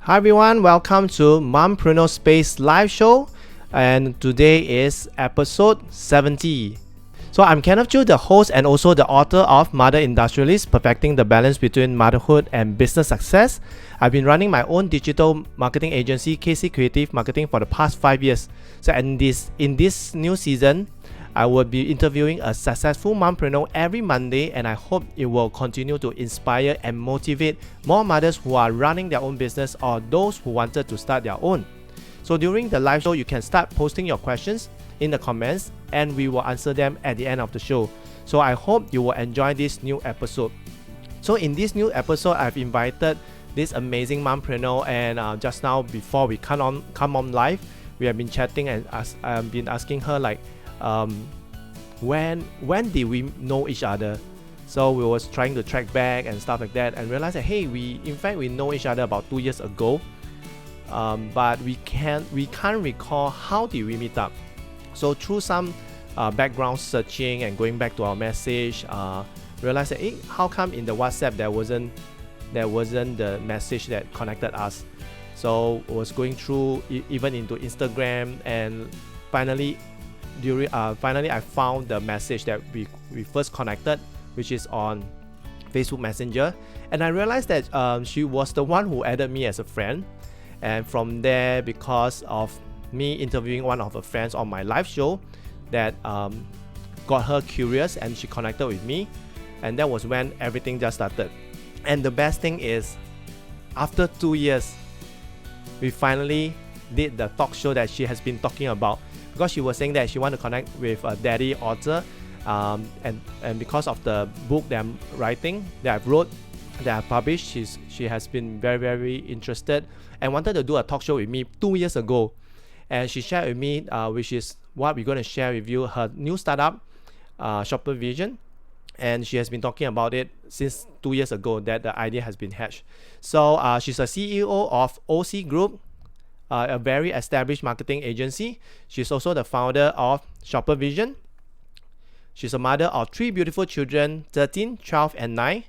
Hi everyone, welcome to Mompreneur Space live show, and today is episode 70. So I'm Kenneth Chu, the host and also the author of Mother Industrialist, Perfecting the Balance Between Motherhood and Business Success. I've been running my own digital marketing agency, KC Creative Marketing, for the past 5 years. So in this new season, I will be interviewing a successful mompreneur every Monday, and I hope it will continue to inspire and motivate more mothers who are running their own business or those who wanted to start their own. So during the live show, you can start posting your questions in the comments and we will answer them at the end of the show. So I hope you will enjoy this new episode. So in this new episode, I've invited this amazing mompreneur, and just now before we come on live, we have been chatting and I've been asking her like, when did we know each other? So we was trying to track back and stuff like that, and realized that hey, we know each other about 2 years ago, but we can't recall how did we meet up. So through some background searching and going back to our message, realized that hey, how come in the WhatsApp there wasn't the message that connected us. So was going through even into Instagram, and finally I found the message that we first connected, which is on Facebook Messenger, and I realized that she was the one who added me as a friend. And from there, because of me interviewing one of her friends on my live show, that got her curious and she connected with me, and that was when everything just started. And the best thing is, after 2 years, we finally did the talk show that she has been talking about, because she was saying that she wanted to connect with a daddy author, and because of the book that I'm writing, that I've wrote, that I've published, she has been very, very interested and wanted to do a talk show with me 2 years ago. And she shared with me, which is what we're going to share with you, her new startup, Shopavision. And she has been talking about it since 2 years ago that the idea has been hatched. So she's a CEO of OC Group, a very established marketing agency. She's also the founder of Shopavision. She's a mother of 3 beautiful children, 13, 12, and 9.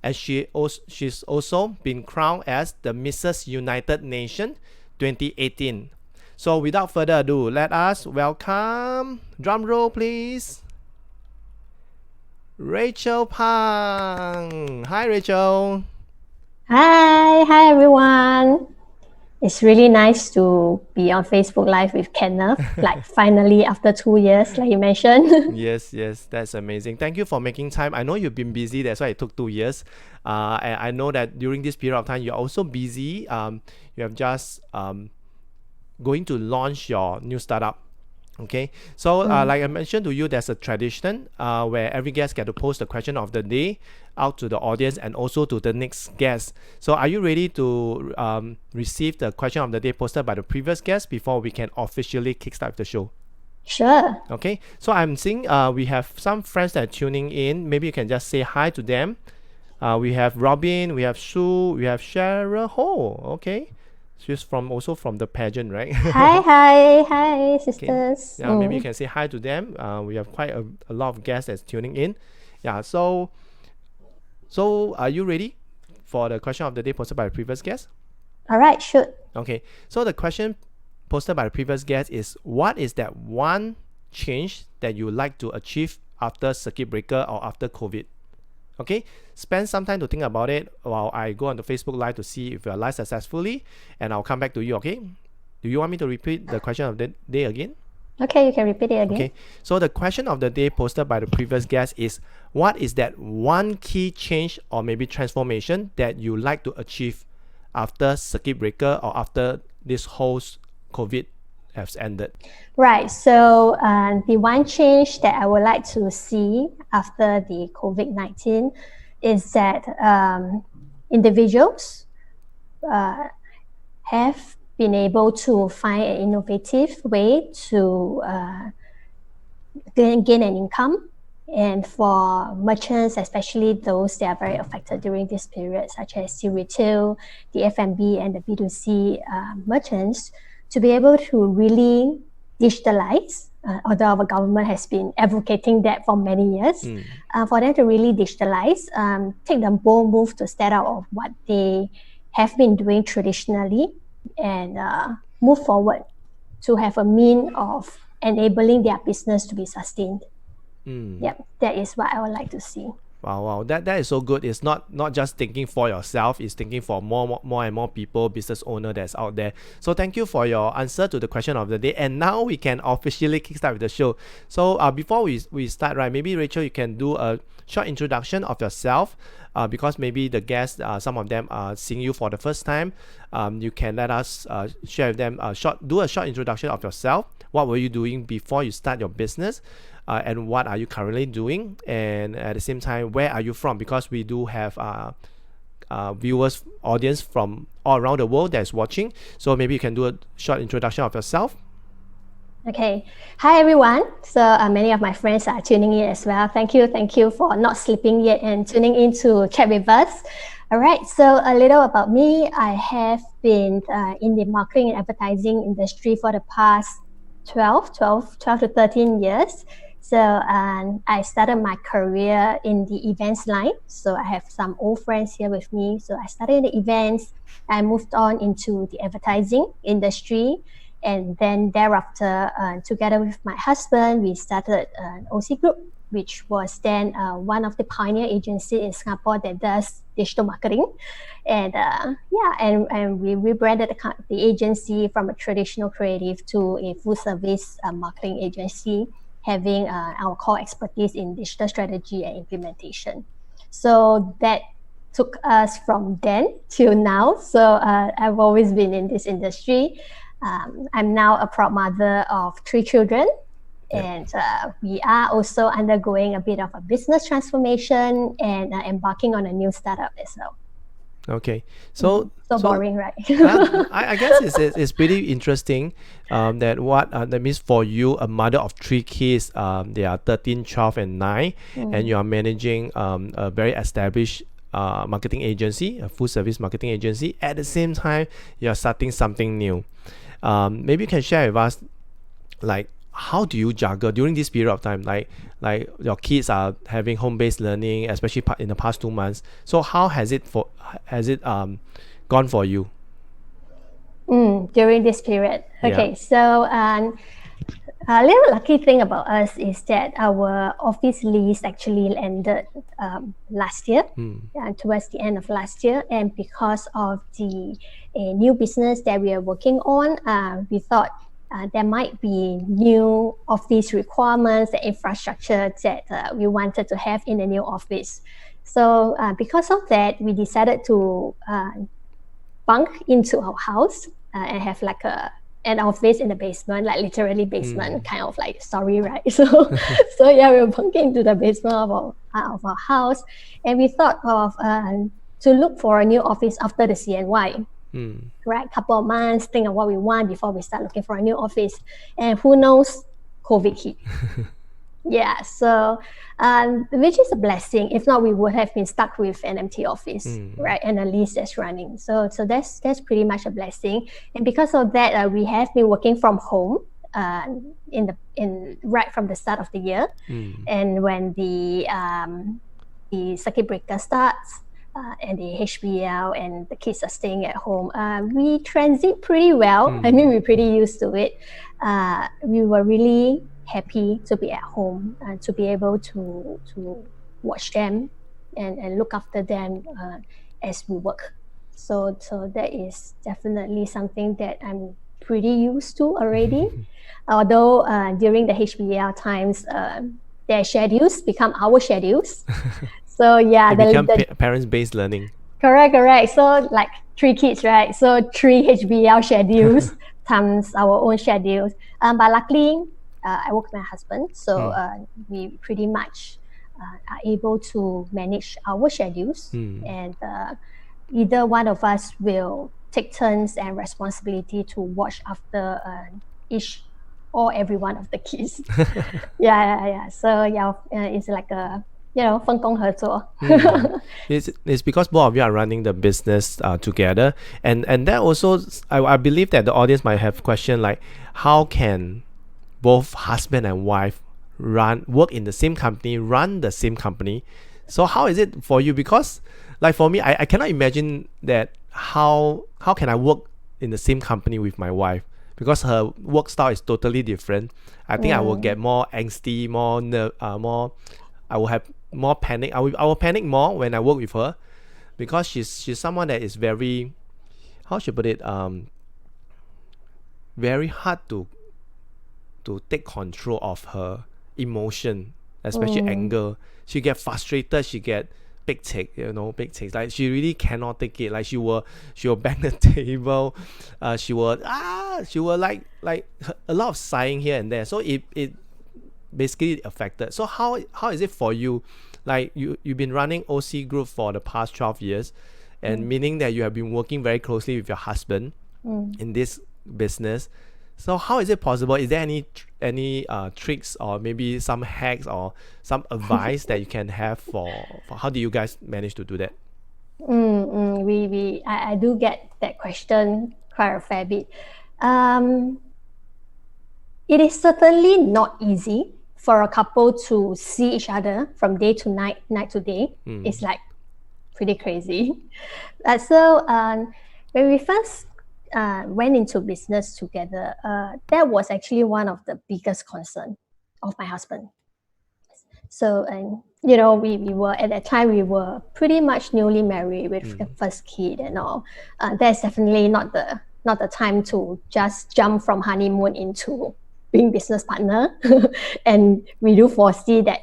And she's also been crowned as the Mrs. United Nation 2018. So without further ado, let us welcome, drum roll please, Rachel Pang. Hi Rachel. Hi everyone. It's really nice to be on Facebook Live with Kenneth, like finally after 2 years, like you mentioned. Yes, that's amazing. Thank you for making time. I know you've been busy, that's why it took 2 years. And I know that during this period of time, you're also busy. You have just going to launch your new startup. Okay, so like I mentioned to you, there's a tradition where every guest get to post the question of the day out to the audience and also to the next guest. So are you ready to receive the question of the day posted by the previous guest before we can officially kickstart the show? Sure. Okay, so I'm seeing we have some friends that are tuning in. Maybe you can just say hi to them. We have Robin, we have Sue, we have Cheryl Ho. Okay, she's also from the pageant, right? Hi, sisters. Okay. Yeah, maybe you can say hi to them. We have quite a lot of guests that's tuning in. Yeah, so are you ready for the question of the day posted by the previous guest? All right, shoot. Okay, so the question posted by the previous guest is, what is that one change that you would like to achieve after circuit breaker or after COVID? Okay, spend some time to think about it while I go on the Facebook Live to see if you're live successfully, and I'll come back to you. Okay, do you want me to repeat the question of the day again? Okay, you can repeat it again. Okay, so the question of the day posted by the previous guest is, what is that one key change or maybe transformation that you like to achieve after circuit breaker or after this whole COVID has ended? Right, so the one change that I would like to see after the COVID-19 is that individuals have been able to find an innovative way to gain an income. And for merchants, especially those that are very affected during this period, such as the retail, the F&B, and the B2C merchants, to be able to really digitalize, although our government has been advocating that for many years, for them to really digitalize, take the bold move to step out of what they have been doing traditionally and move forward to have a mean of enabling their business to be sustained. Yep, that is what I would like to see. Wow, that is so good. It's not just thinking for yourself, it's thinking for more and more people, business owner that's out there. So thank you for your answer to the question of the day. And now we can officially kickstart with the show. So before we start, right, maybe Rachel, you can do a short introduction of yourself, because maybe the guests, some of them are seeing you for the first time. You can let us share with them do a short introduction of yourself. What were you doing before you start your business? And what are you currently doing, and at the same time, where are you from? Because we do have viewers, audience from all around the world that's watching. So maybe you can do a short introduction of yourself. Okay. Hi, everyone. So many of my friends are tuning in as well. Thank you for not sleeping yet and tuning in to chat with us. All right. So a little about me. I have been in the marketing and advertising industry for the past 12 to 13 years. So I started my career in the events line. So I have some old friends here with me. So I started in the events. I moved on into the advertising industry. And then thereafter, together with my husband, we started an OC Group, which was then one of the pioneer agencies in Singapore that does digital marketing. And and we rebranded the agency from a traditional creative to a full service marketing agency, having our core expertise in digital strategy and implementation. So that took us from then till now. So I've always been in this industry. I'm now a proud mother of 3 children. Yep. And we are also undergoing a bit of a business transformation and embarking on a new startup as well. Okay, so boring, right? I guess it's pretty interesting that means for you, a mother of 3 kids, they are 13, 12 and 9, and you are managing a very established marketing agency, a full service marketing agency. At the same time, you're starting something new. Maybe you can share with us, like, how do you juggle during this period of time? Like your kids are having home-based learning, especially in the past 2 months. So how has it gone for you during this period? Okay, so a little lucky thing about us is that our office lease actually ended last year, towards the end of last year, and because of the new business that we are working on, we thought there might be new office requirements and infrastructure that we wanted to have in the new office. So because of that, we decided to bunk into our house and have like an office in the basement, like literally basement, kind of like story, right? So we were bunking into the basement of our house, and we thought of to look for a new office after the CNY. Right, couple of months, think of what we want before we start looking for a new office, and who knows, COVID hit. So which is a blessing. If not, we would have been stuck with an empty office, right, and a lease that's running. So that's pretty much a blessing. And because of that, we have been working from home right from the start of the year. And when the circuit breaker starts, and the HBL and the kids are staying at home, we transit pretty well. I mean, we're pretty used to it. We were really happy to be at home and to be able to watch them and look after them as we work. So that is definitely something that I'm pretty used to already. Although during the HBL times, their schedules become our schedules. So it become parents-based learning. Correct. So like 3 kids, right? So 3 HBL schedules times our own schedules. But luckily, I work with my husband, so we pretty much are able to manage our schedules, and either one of us will take turns and responsibility to watch after each or every one of the kids. So it's like a 分工合作. It's because both of you are running the business together, and that also, I believe that the audience might have question like, how can both husband and wife work in the same company, run the same company? So how is it for you? Because like for me, I cannot imagine that how can I work in the same company with my wife, because her work style is totally different. I think I will get more angsty, more I will have more panic. I will panic more when I work with her, because she's someone that is very, how should I put it, very hard to take control of her emotion, especially anger. She get frustrated, she get big tick, big ticks. Like she really cannot take it. Like she will bang the table. She will like a lot of sighing here and there. So it basically affected. So how is it for you? Like you've been running OC Group for the past 12 years, and meaning that you have been working very closely with your husband in this business. So how is it possible? Is there any tricks or maybe some hacks or some advice that you can have for how do you guys manage to do that? I do get that question quite a fair bit. It is certainly not easy for a couple to see each other from day to night, night to day. It's like pretty crazy. So when we first went into business together, that was actually one of the biggest concern of my husband. So, and we were at that time, we were pretty much newly married with the first kid and all. That's definitely not the time to just jump from honeymoon into being business partner. And we do foresee that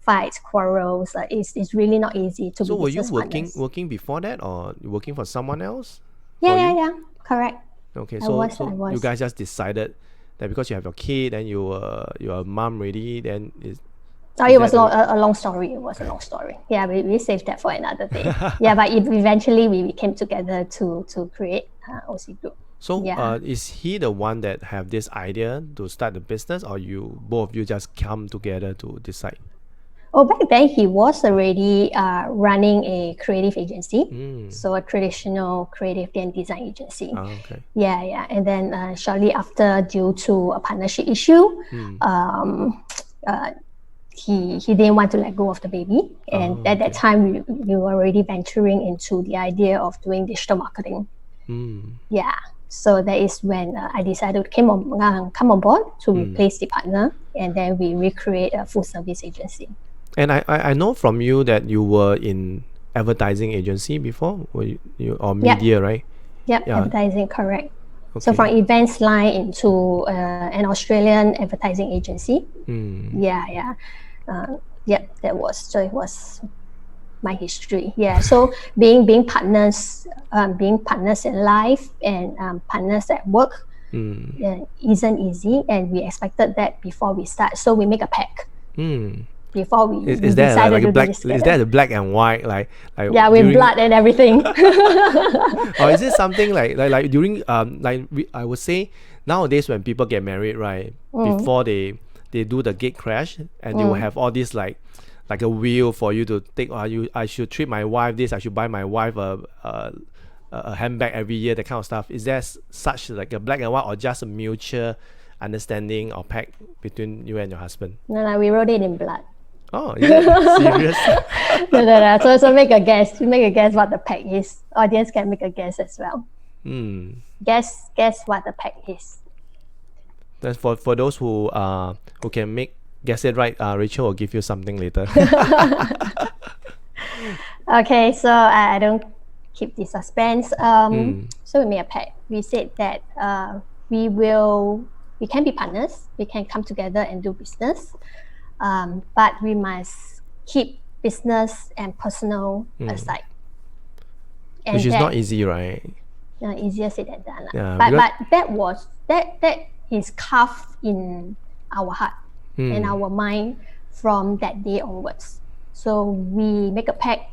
fights, quarrels. It's really not easy to be business partners. So were you working before that, or working for someone else? Yeah, correct. Okay, so you guys just decided that because you have your kid and you're a mom already, then it was a long story. It was a long story. Yeah, we saved that for another day. Yeah, but eventually we came together to create OC Group. So is he the one that have this idea to start the business, or both of you just come together to decide? Oh, back then he was already running a creative agency, so a traditional creative and design agency. Oh, okay. Yeah, and then shortly after, due to a partnership issue, he didn't want to let go of the baby, and at that time we were already venturing into the idea of doing digital marketing. Yeah, so that is when I decided to come on board to replace the partner, and then we recreate a full service agency. And I know from you that you were in advertising agency before, or media, right? Yep, advertising, correct. Okay. So from events line into an Australian advertising agency. Yeah. That was my history. Yeah, so being partners in life and partners at work isn't easy, and we expected that before we start. So we make a pact. Before we decided to do this together. Is that the black and white like yeah, with blood and everything? Or is it something like during I would say nowadays when people get married, right, before they do the gate crash, and they will have all this like a wheel for you to take. I should treat my wife this. I should buy my wife a handbag every year. That kind of stuff. Is there such like a black and white, or just a mutual understanding or pact between you and your husband? No, we wrote it in blood. Oh, is that serious? No. So make a guess. Make a guess what the pact is. Audience can make a guess as well. Guess what the pact is. Then for those who can guess it right, Rachel will give you something later. Okay, so I don't keep the suspense. So we made a pact. We said that we can be partners. We can come together and do business. But we must keep business and personal aside. And which is not easy, right? Easier said than done. Yeah, but that is carved in our heart and our mind from that day onwards. So we make a pact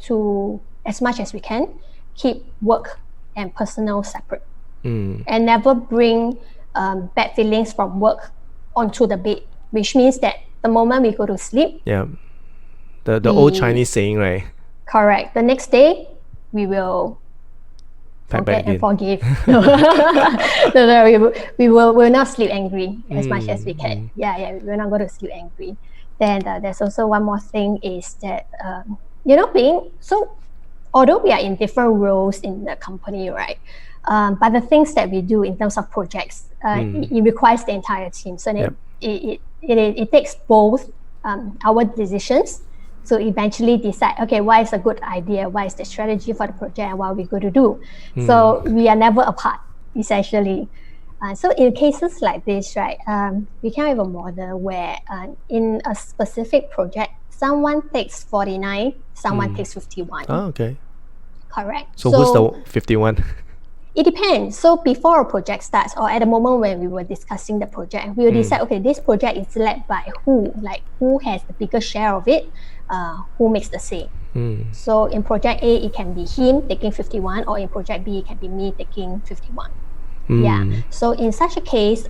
to, as much as we can, keep work and personal separate, and never bring bad feelings from work onto the bed. Which means that the moment we go to sleep, the old Chinese saying, right? Correct. The next day, we will forget and forgive. No, we'll not sleep angry as much as we can. Yeah, we're not going to sleep angry. Then there's also one more thing is that being so although we are in different roles in the company, right? But the things that we do in terms of projects, it requires the entire team. So it takes both our decisions to eventually decide, okay, what is a good idea, what is the strategy for the project, and what we're going to do. So we are never apart, essentially. So in cases like this, right, we can have a model where in a specific project, someone takes 49, someone takes 51. Oh, okay. Correct. So who's the 51? It depends. So before a project starts, or at the moment when we were discussing the project, we will decide, okay, this project is led by who? Like, who has the bigger share of it? Who makes the say? So in project A, it can be him taking 51, or in project B, it can be me taking 51. Yeah. So in such a case,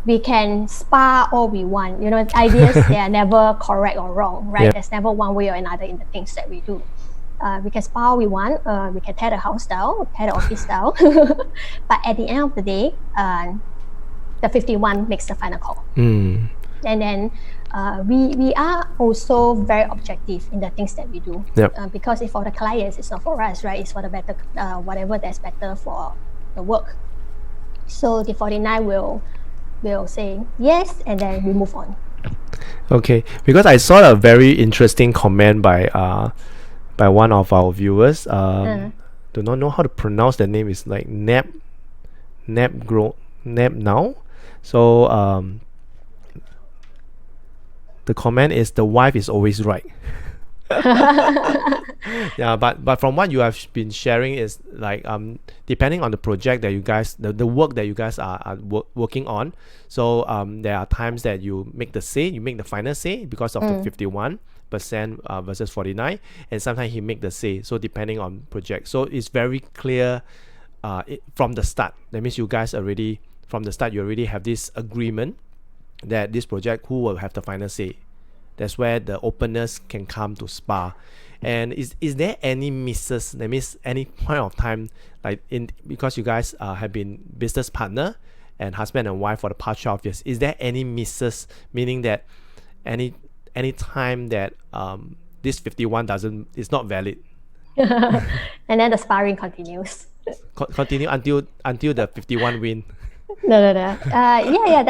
we can spar all we want. You know, ideas, they are never correct or wrong, right? Yeah. There's never one way or another in the things that we do. We can spar all we want. We can tear the house down, tear the office down. But at the end of the day, the 51 makes the final call. And then we are also very objective in the things that we do. Because if for the clients, it's not for us, right? It's for the better, whatever that's better for the work. So the 49 will say yes, and then we move on. Okay, because I saw a very interesting comment by one of our viewers. Do not know how to pronounce the name. It's like Nap now. So the comment is, the wife is always right. Yeah, but from what you have been sharing is like depending on the project that you guys, the work that you guys are working on. So there are times that you make the final say because of the 51% versus 49, and sometimes he make the say. So depending on project, so it's very clear from the start. That means you guys already from the start, you already have this agreement that this project, who will have the final say. That's where the openness can come to spar. And is there any misses? That means any point of time, like because you guys have been business partner and husband and wife for the past 12 years, is there any misses? Meaning that any time that this 51 is not valid, and then the sparring continues. Continue until the 51 win. No. Yeah,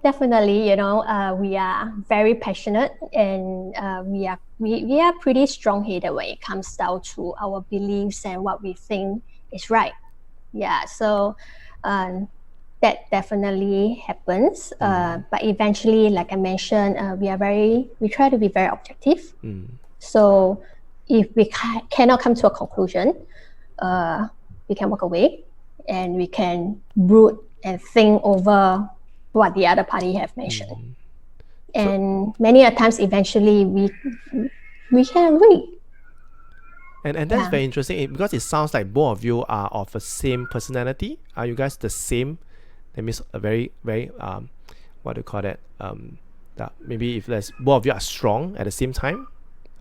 definitely. You know, we are very passionate, and we are pretty strong-headed when it comes down to our beliefs and what we think is right. Yeah, so that definitely happens. But eventually, like I mentioned, we try to be very objective. So if we cannot come to a conclusion, we can walk away, and we can brood and think over what the other party have mentioned. And many a times, eventually, we can agree. And that's very interesting, because it sounds like both of you are of the same personality. Are you guys the same? That means a very, very what do you call that? That maybe if both of you are strong at the same time.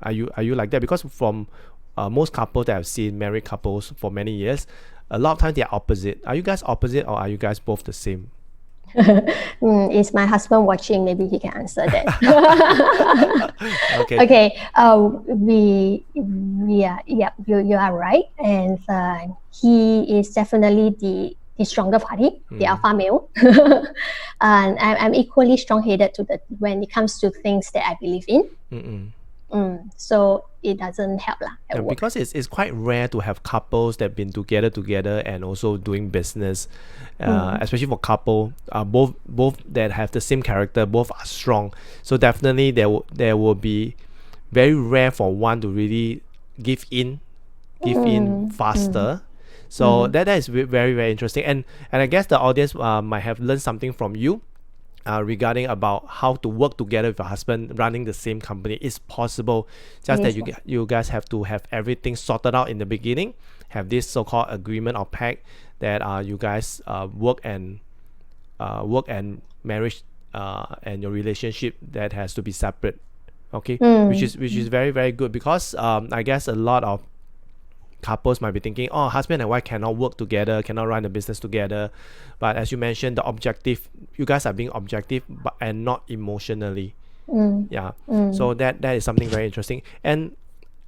Are you like that? Because from most couples that I've seen, married couples for many years, a lot of times they are opposite. Are you guys opposite, or are you guys both the same? Is my husband watching? Maybe he can answer that. Okay. We are. Yeah, you are right, and he is definitely the stronger party, the alpha male, and I'm equally strong-headed when it comes to things that I believe in. So it doesn't help at work. Because it's quite rare to have couples that have been together and also doing business, especially for couple both that have the same character, both are strong. So definitely there will be very rare for one to really give in faster. So that is very, very interesting, and I guess the audience might have learned something from you. Regarding about how to work together with your husband running the same company. Is possible, just that you guys have to have everything sorted out in the beginning, have this so-called agreement or pact that you guys work and marriage and your relationship that has to be separate, okay? Which is very, very good, because I guess a lot of couples might be thinking, oh, husband and wife cannot work together, cannot run the business together. But as you mentioned, the objective, you guys are being objective and not emotionally. So that is something very interesting. And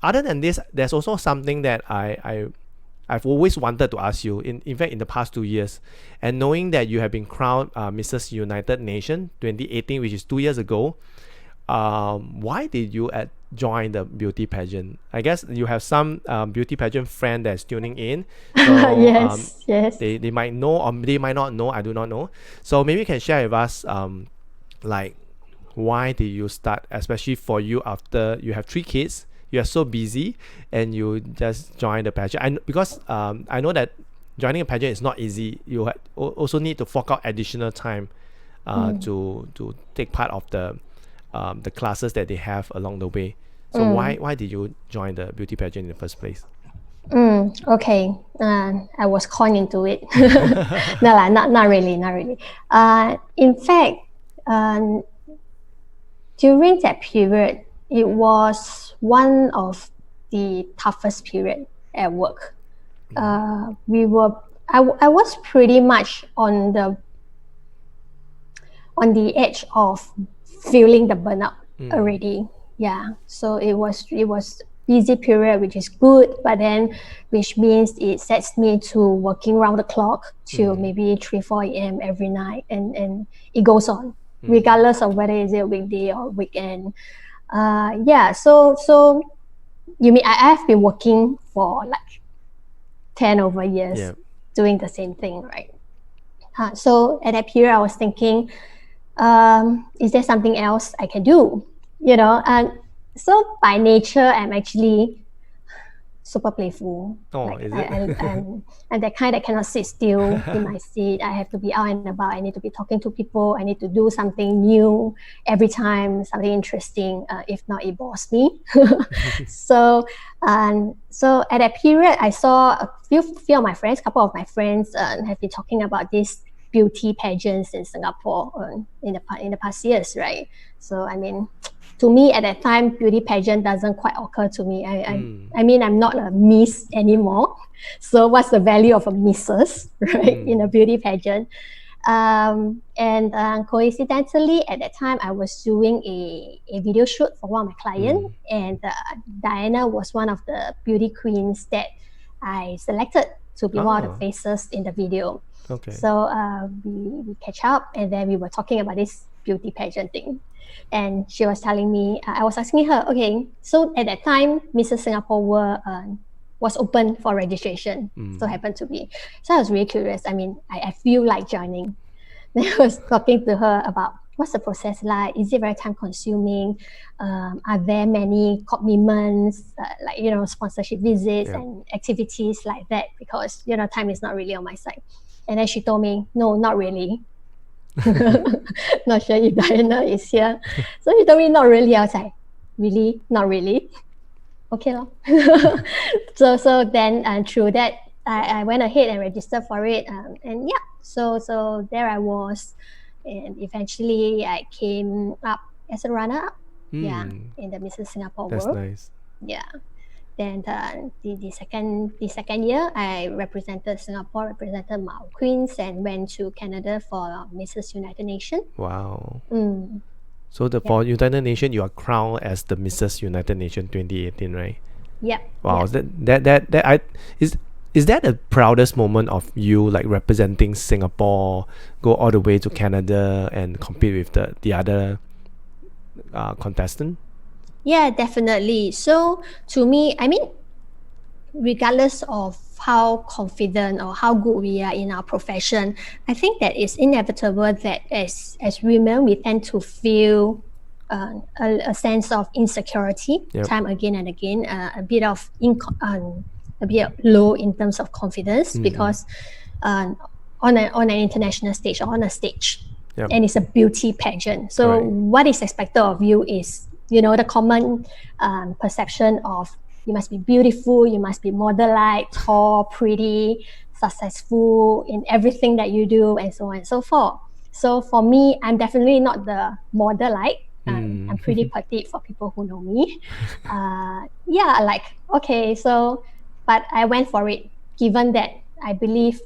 other than this, there's also something that I've always wanted to ask you. In fact, in the past 2 years, and knowing that you have been crowned Mrs. United Nation 2018, which is 2 years ago, why did you join the beauty pageant? I guess you have some beauty pageant friend that's tuning in. So yes. They might know or they might not know. I do not know. So maybe you can share with us like why did you start, especially for you after you have 3 kids, you are so busy and you just join the pageant. Because I know that joining a pageant is not easy. You also need to fork out additional time to take part of the classes that they have along the way. So why did you join the beauty pageant in the first place? Okay, I was conned into it. No, not really. In fact, during that period, it was one of the toughest period at work. I was pretty much on the edge of feeling the burnout already. Yeah, so it was busy period, which is good, but then which means it sets me to working round the clock till maybe 3-4 a.m. every night, and it goes on regardless of whether it's a weekday or weekend. So you mean I have been working for like 10 over years doing the same thing, right? So at that period I was thinking, is there something else I can do? And so by nature, I'm actually super playful. Is it? I'm that kind that cannot sit still in my seat. I have to be out and about. I need to be talking to people. I need to do something new every time, something interesting. If not, it bores me. So at that period, I saw a few of my friends, couple of my friends have been talking about this beauty pageants in Singapore in the past years, right? So I mean, to me at that time, beauty pageant doesn't quite occur to me. I mean, I'm not a miss anymore. So what's the value of a missus, right, in a beauty pageant? And coincidentally, at that time, I was doing a video shoot for one of my clients, and Diana was one of the beauty queens that I selected to be one of the faces in the video. Okay. So we catch up, and then we were talking about this beauty pageant thing. And she was telling me, I was asking her, okay, so at that time, Mrs. Singapore was open for registration. So happened to be. So I was really curious. I mean, I feel like joining. Then I was talking to her about what's the process like? Is it very time consuming? Are there many commitments, like, sponsorship visits and activities like that? Because, time is not really on my side. And then she told me, no, not really. Not sure if Diana is here. So she told me, not really. I was like, really? Not really? Okay. So then through that, I went ahead and registered for it. And yeah, so there I was. And eventually I came up as a runner-up. Yeah, in the Mrs. Singapore That's World. nice. Yeah. Then the second year, I represented Singapore, represented Mao Queens, and went to Canada for Mrs. United Nation. Wow. So for United Nation, you are crowned as the Mrs. United Nation 2018, right? Yep. Wow. Yep. Is that the proudest moment of you, like representing Singapore, go all the way to Canada and compete with the other contestant? Yeah, definitely. So to me, I mean, regardless of how confident or how good we are in our profession, I think that it's inevitable that as women, we tend to feel a sense of insecurity time again and again, a bit low in terms of confidence because on an international stage or on a stage, and it's a beauty pageant. So what is expected of you is, the common perception of you must be beautiful, you must be model-like, tall, pretty, successful in everything that you do, and so on and so forth. So for me, I'm definitely not the model-like. I'm pretty petite for people who know me. But I went for it, given that I believe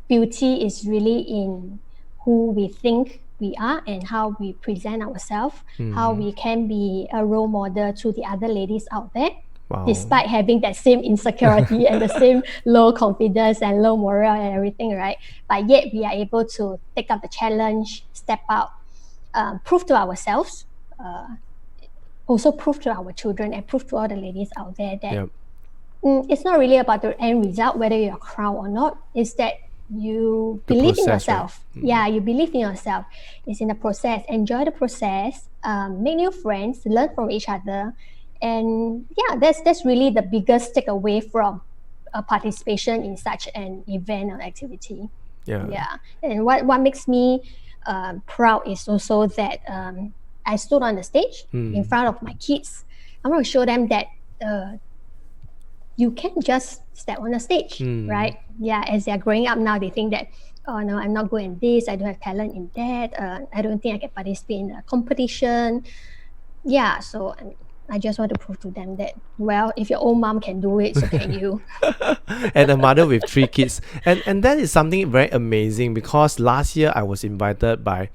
beauty is really in who we think we are and how we present ourselves, how we can be a role model to the other ladies out there. Wow. Despite having that same insecurity and the same low confidence and low morale and everything, right? But yet we are able to take up the challenge, step out, prove to ourselves, also prove to our children and prove to all the ladies out there that it's not really about the end result, whether you're crowned or not. It's that you believe in yourself. Right? Yeah, you believe in yourself. It's in the process. Enjoy the process. Make new friends. Learn from each other. And yeah, that's really the biggest takeaway from a participation in such an event or activity. Yeah. And what makes me proud is also that I stood on the stage in front of my kids. I want to show them that you can't just step on the stage, right? Yeah, as they're growing up now, they think that, oh no, I'm not good in this, I don't have talent in that, I don't think I can participate in a competition. Yeah, so I just want to prove to them that, well, if your own mom can do it, so can you. And a mother with 3 kids. And that is something very amazing, because last year I was invited by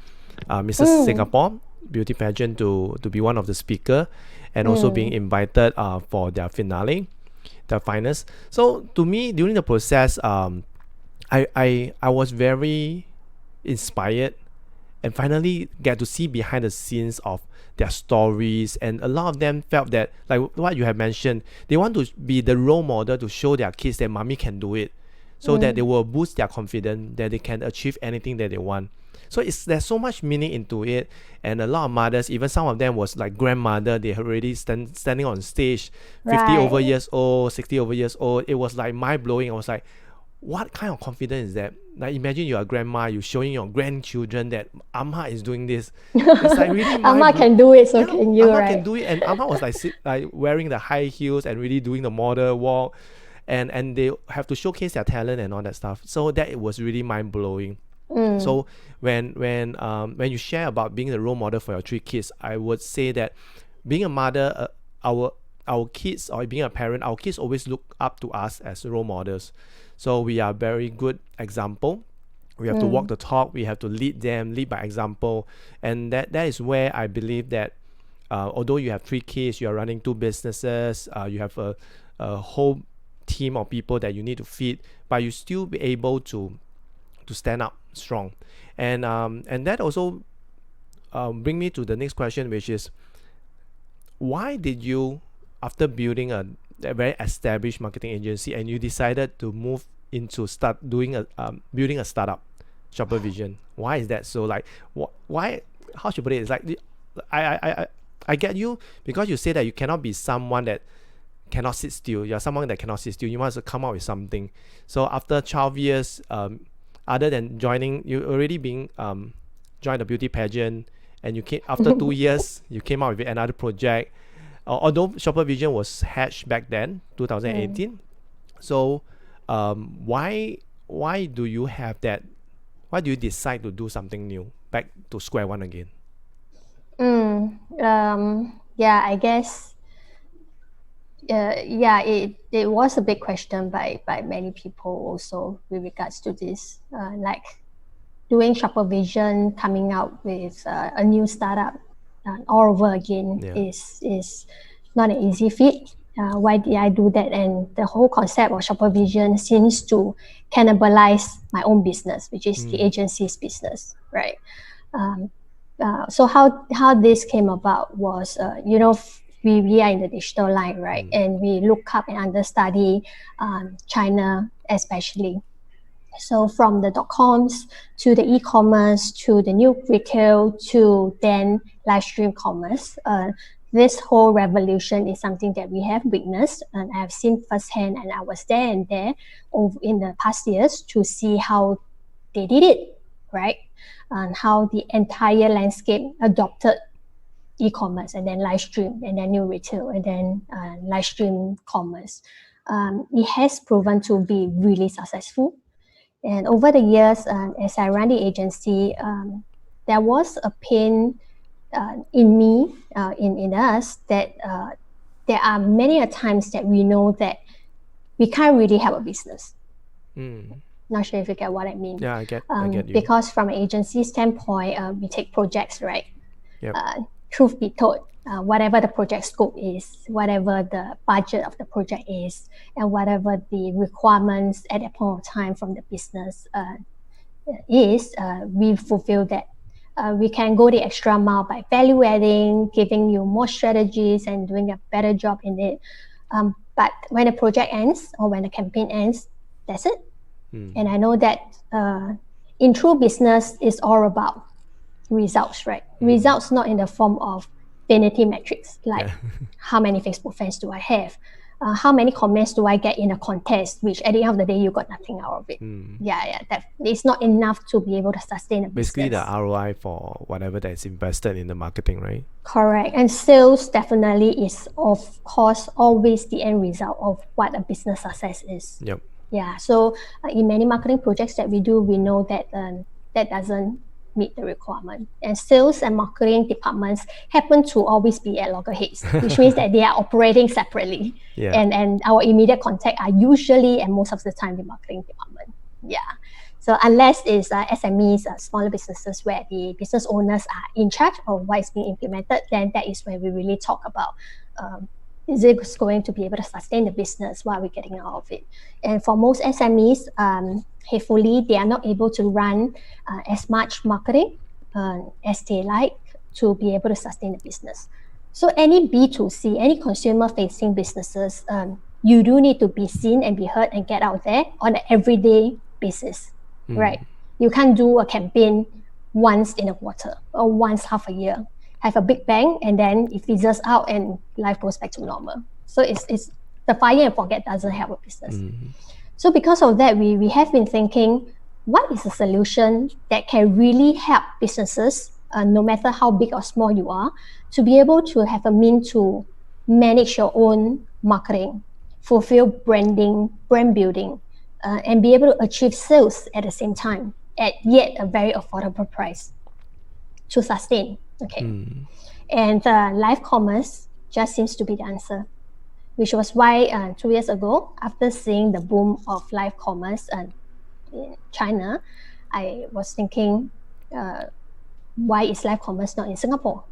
Mrs. Singapore Beauty Pageant to be one of the speaker, and also being invited for their finale, the finals. So to me, during the process, I was very inspired, and finally get to see behind the scenes of their stories. And a lot of them felt that, like what you have mentioned, they want to be the role model to show their kids that mommy can do it, so that they will boost their confidence, that they can achieve anything that they want. So there's so much meaning into it. And a lot of mothers, even some of them was like grandmother, they already standing on stage, 50 over years old, 60 over years old. It was like mind-blowing. I was like, what kind of confidence is that? Like, imagine you're a grandma, you're showing your grandchildren that Amma is doing this. It's like really Amma can do it, so can you, Amma right? can do it. And Amma was like wearing the high heels and really doing the model walk, and they have to showcase their talent and all that stuff. So that it was really mind-blowing. So when you share about being the role model for your 3 kids, I would say that being a mother, our kids, or being a parent, our kids always look up to us as role models. So we are very good example. We have to walk the talk. We have to lead by example. And that is where I believe that although you have 3 kids, you are running 2 businesses, you have a whole team of people that you need to feed, but you still be able to stand up strong. And that also bring me to the next question, which is, why did you, after building a very established marketing agency, and you decided to move into building a startup, Shopavision? Why is that so? Like, why? How should I put it? It's like, I get you, because you say that you cannot be someone that cannot sit still. You're someone that cannot sit still. You want to come out with something. So after 12 years, other than you already being joined the beauty pageant, and you came after 2 years, you came out with another project. Although Shopavision was hatched back then, 2018. So why do you have that? Why do you decide to do something new, back to square one again? Yeah, I guess it was a big question by many people also with regards to this, like doing Shopavision, coming out with a new startup all over again is not an easy feat. Why did I do that? And the whole concept of Shopavision seems to cannibalize my own business, which is the agency's business, right? So how this came about was, we are in the digital line, right? And we look up and understudy China especially. So from the .coms to the e-commerce to the new retail to then live stream commerce, this whole revolution is something that we have witnessed and I have seen firsthand, and I was there in the past years to see how they did it, right? And how the entire landscape adopted e-commerce and then live stream and then new retail and then live stream commerce. It has proven to be really successful. And over the years, as I ran the agency, there was a pain in me, in us, that there are many a times that we know that we can't really have a business. Not sure if you get what I mean. Yeah, I get you. Because from an agency standpoint, we take projects, right? Yep. Truth be told, whatever the project scope is, whatever the budget of the project is, and whatever the requirements at that point of time from the business is, we fulfill that. We can go the extra mile by value adding, giving you more strategies and doing a better job in it. But when the project ends or when the campaign ends, that's it. And I know that in true business, it's all about results, right? Results not in the form of vanity metrics, like how many Facebook fans do I have? How many comments do I get in a contest, which at the end of the day, you got nothing out of it. That it's not enough to be able to sustain a Basically, business. the ROI for whatever that's invested in the marketing, right? Correct. And sales definitely is, of course, always the end result of what a business success is. Yep. Yeah. So in many marketing projects that we do, we know that that doesn't meet the requirement. And sales and marketing departments happen to always be at loggerheads, which means that they are operating separately. Yeah. And our immediate contact are usually, and most of the time, the marketing department. Yeah. So unless it's SMEs, smaller businesses where the business owners are in charge of what is being implemented, then that is where we really talk about is it going to be able to sustain the business? What are we getting out of it? And for most SMEs, hopefully they are not able to run as much marketing as they like to be able to sustain the business. So any B2C, any consumer-facing businesses, you do need to be seen and be heard and get out there on an everyday basis, right? You can't do a campaign once in a quarter or once half a year. Have a big bang and then it fizzles out and life goes back to normal. So it's the fire and forget doesn't help a business. So because of that, we have been thinking, what is a solution that can really help businesses, no matter how big or small you are, to be able to have a means to manage your own marketing, fulfill branding, brand building, and be able to achieve sales at the same time at yet a very affordable price to sustain. Okay. And live commerce just seems to be the answer, which was why 2 years ago, after seeing the boom of live commerce in China, I was thinking, why is live commerce not in Singapore?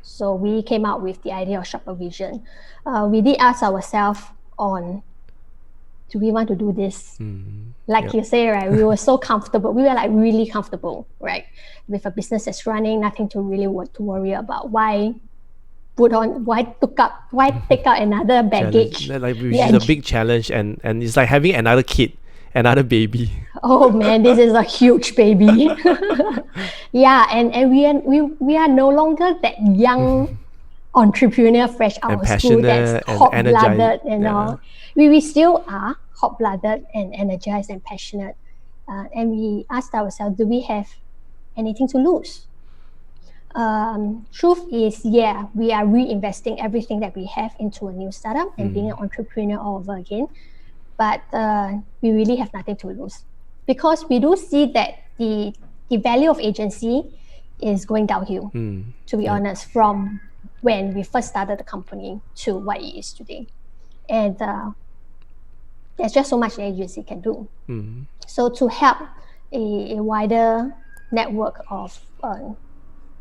So we came out with the idea of Shopavision. We did ask ourselves on, do we want to do this? Like you say, right? We were so comfortable. We were like really comfortable, right? With a business that's running, nothing to really to worry about. Why take out another baggage? Which is a big challenge, and it's like having another kid, another baby. Oh man, this is a huge baby. And we are no longer that young entrepreneur fresh out of school that's hot-blooded and all. We still are hot-blooded and energized and passionate. And we asked ourselves, do we have anything to lose? Truth is, we are reinvesting everything that we have into a new startup and being an entrepreneur all over again. But we really have nothing to lose, because we do see that the value of agency is going downhill, to be honest, from when we first started the company to what it is today. And there's just so much the agency can do. So to help a wider network of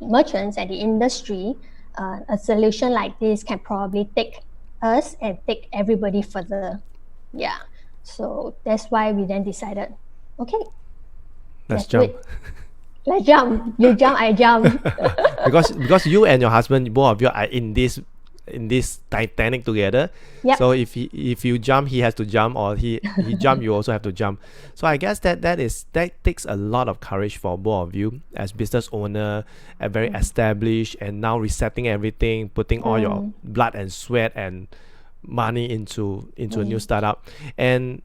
merchants and the industry, a solution like this can probably take us and take everybody further. So that's why we then decided, okay, let's jump. Let's jump. You jump, I jump. because you and your husband, both of you are in this Titanic together. So if you jump, he has to jump, or he jump, you also have to jump. So I guess that takes a lot of courage for both of you as business owner, very established, and now resetting everything, putting all your blood and sweat and money into a new startup. And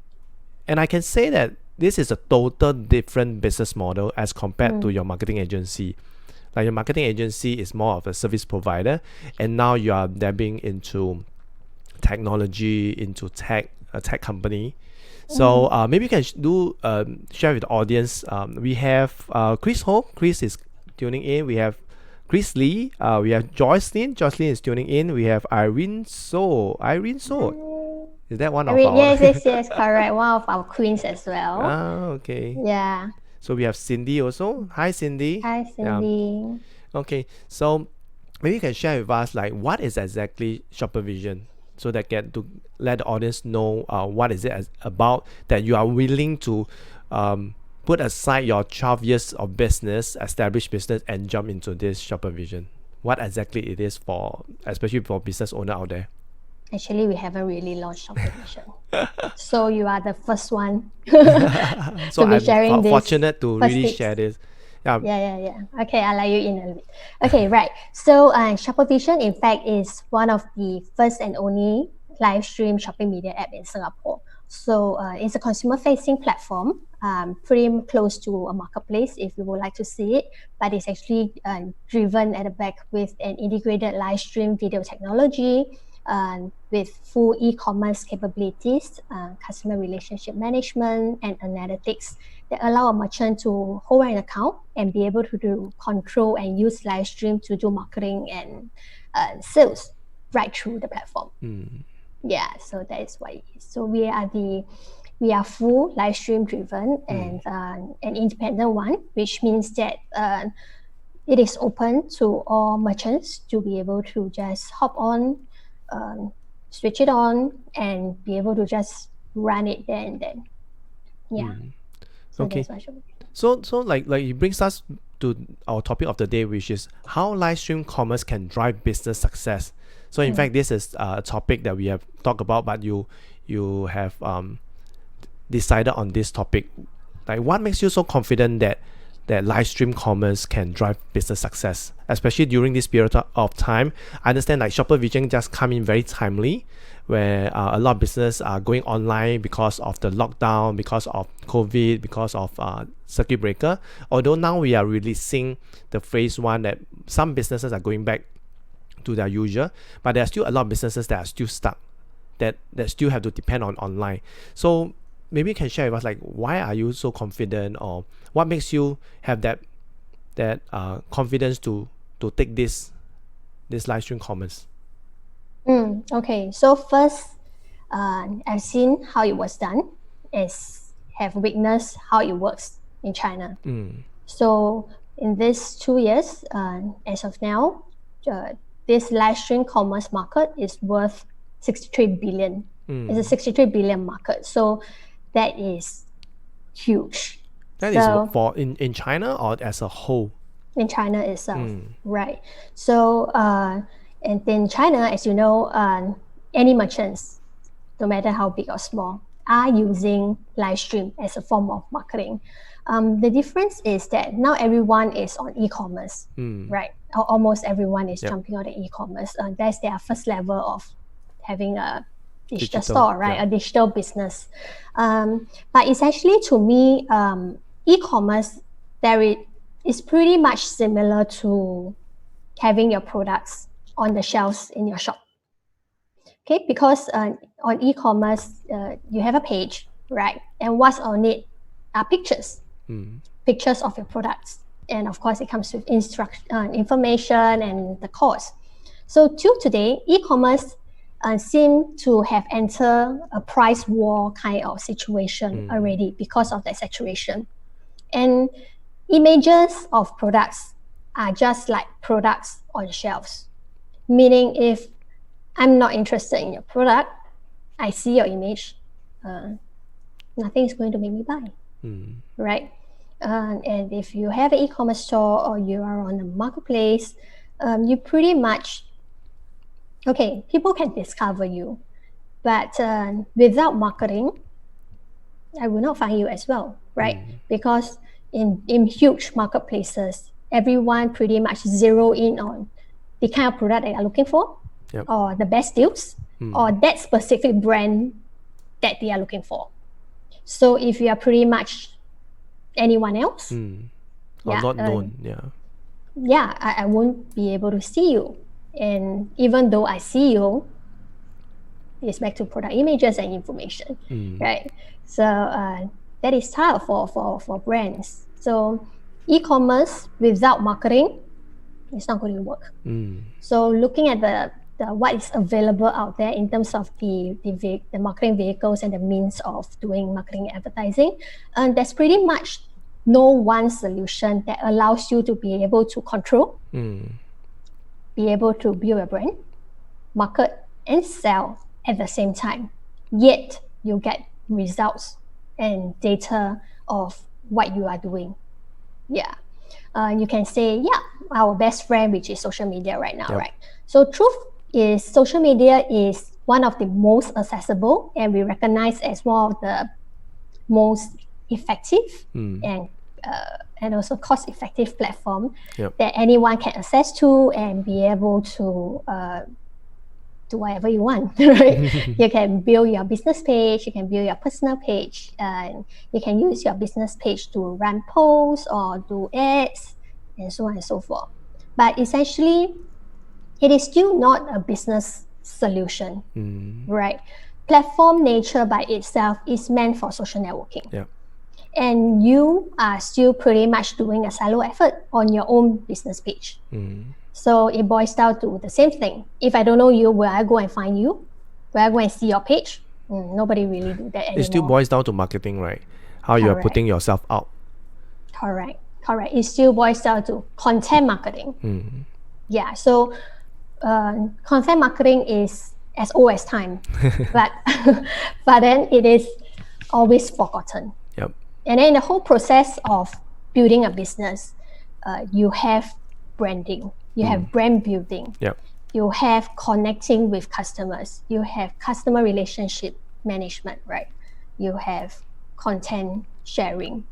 I can say that this is a total different business model as compared to your marketing agency. Like your marketing agency is more of a service provider, and now you are dabbling into technology, into a tech company. So maybe you can share with the audience. We have Chris Ho. Chris is tuning in. We have Chris Lee. We have Jocelyn. Jocelyn is tuning in. We have Irene So. Is that one of our? Yes, correct. One of our queens as well. Okay. Yeah. So we have Cindy also. Hi, Cindy. Hi, Cindy. Okay. So maybe you can share with us like what is exactly Shopavision, so that get to let the audience know what is it about that you are willing to put aside your 12 years of business, established business, and jump into this Shopavision. What exactly it is for, especially for business owner out there. Actually, we haven't really launched Shopavision. So you are the first one So to be I'm sharing this. fortunate to really tips. share this. Yeah. Okay, I'll let you in a bit. Okay, right. So Shopavision, in fact, is one of the first and only live stream shopping media app in Singapore. So it's a consumer-facing platform, pretty close to a marketplace if you would like to see it, but it's actually driven at the back with an integrated live stream video technology, with full e-commerce capabilities, customer relationship management, and analytics that allow a merchant to hold an account and be able to do control and use live stream to do marketing and sales right through the platform. Yeah, so that is what it is. So we are full live stream driven and an independent one, which means that it is open to all merchants to be able to just hop on, switch it on, and be able to just run it there and then. Yeah. So Okay. that's what should be. So like it brings us to our topic of the day, which is how live stream commerce can drive business success. So in fact, this is a topic that we have talked about, but you have decided on this topic. Like, what makes you so confident that live stream commerce can drive business success, especially during this period of time? I understand like Shopavision just come in very timely, where a lot of business are going online because of the lockdown, because of COVID, because of circuit breaker. Although now we are releasing the phase one that some businesses are going back to their usual, but there are still a lot of businesses that are still stuck, that still have to depend on online. So maybe you can share with us like why are you so confident, or what makes you have that confidence to take this live stream commerce? Okay, so first, I've seen how it was done, have witnessed how it works in China. So in these 2 years, as of now, this live stream commerce market is worth 63 billion. It's a 63 billion market. So that is huge. That is for in China or as a whole? In China itself, right? So and in China, as you know, any merchants, no matter how big or small, are using live stream as a form of marketing. The difference is that now everyone is on e-commerce, right? Almost everyone is jumping on the e-commerce. That's their first level of having a digital store, right? A digital business. But it's actually, to me, e-commerce, is pretty much similar to having your products on the shelves in your shop. Okay, because on e-commerce, you have a page, right? And what's on it are pictures, pictures of your products. And of course, it comes with information and the cost. So till today, e-commerce seem to have entered a price war kind of situation already because of that saturation. And images of products are just like products on shelves. Meaning if I'm not interested in your product, I see your image, nothing is going to make me buy, right? And if you have an e-commerce store or you are on a marketplace, you pretty much, okay, people can discover you, but without marketing, I will not find you as well, right? Because in huge marketplaces, everyone pretty much zero in on the kind of product they are looking for, or the best deals, or that specific brand that they are looking for. So if you are pretty much anyone else, or not known, I won't be able to see you. And even though I see you, it's back to product images and information, right? So that is tough for brands. So e-commerce without marketing, it's not going to work. So looking at the what is available out there in terms of the marketing vehicles and the means of doing marketing advertising. And there's pretty much no one solution that allows you to be able to control, be able to build a brand, market, and sell at the same time. Yet you get results and data of what you are doing. Yeah. You can say, our best friend, which is social media right now, right? So truth is social media is one of the most accessible and we recognize as one of the most effective and also cost-effective platform that anyone can access to and be able to do whatever you want, right? You can build your business page, you can build your personal page, and you can use your business page to run posts or do ads and so on and so forth. But essentially, it is still not a business solution, right? Platform nature by itself is meant for social networking. And you are still pretty much doing a silo effort on your own business page. So it boils down to the same thing. If I don't know you, will I go and find you? Will I go and see your page? Nobody really do that anymore. It still boils down to marketing, right? How you are putting yourself out. Correct. It still boils down to content marketing. Yeah, so content marketing is as old as time, but then it is always forgotten. And then in the whole process of building a business, you have branding, you have brand building, you have connecting with customers, you have customer relationship management, right? You have content sharing,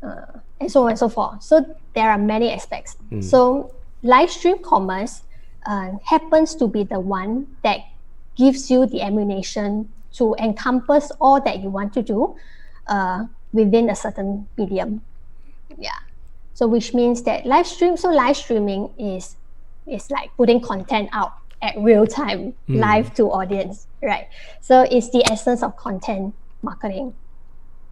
and so on and so forth. So there are many aspects. So live stream commerce happens to be the one that gives you the ammunition to encompass all that you want to do within a certain medium. So which means that live streaming is like putting content out at real time, live to audience, right? So it's the essence of content marketing.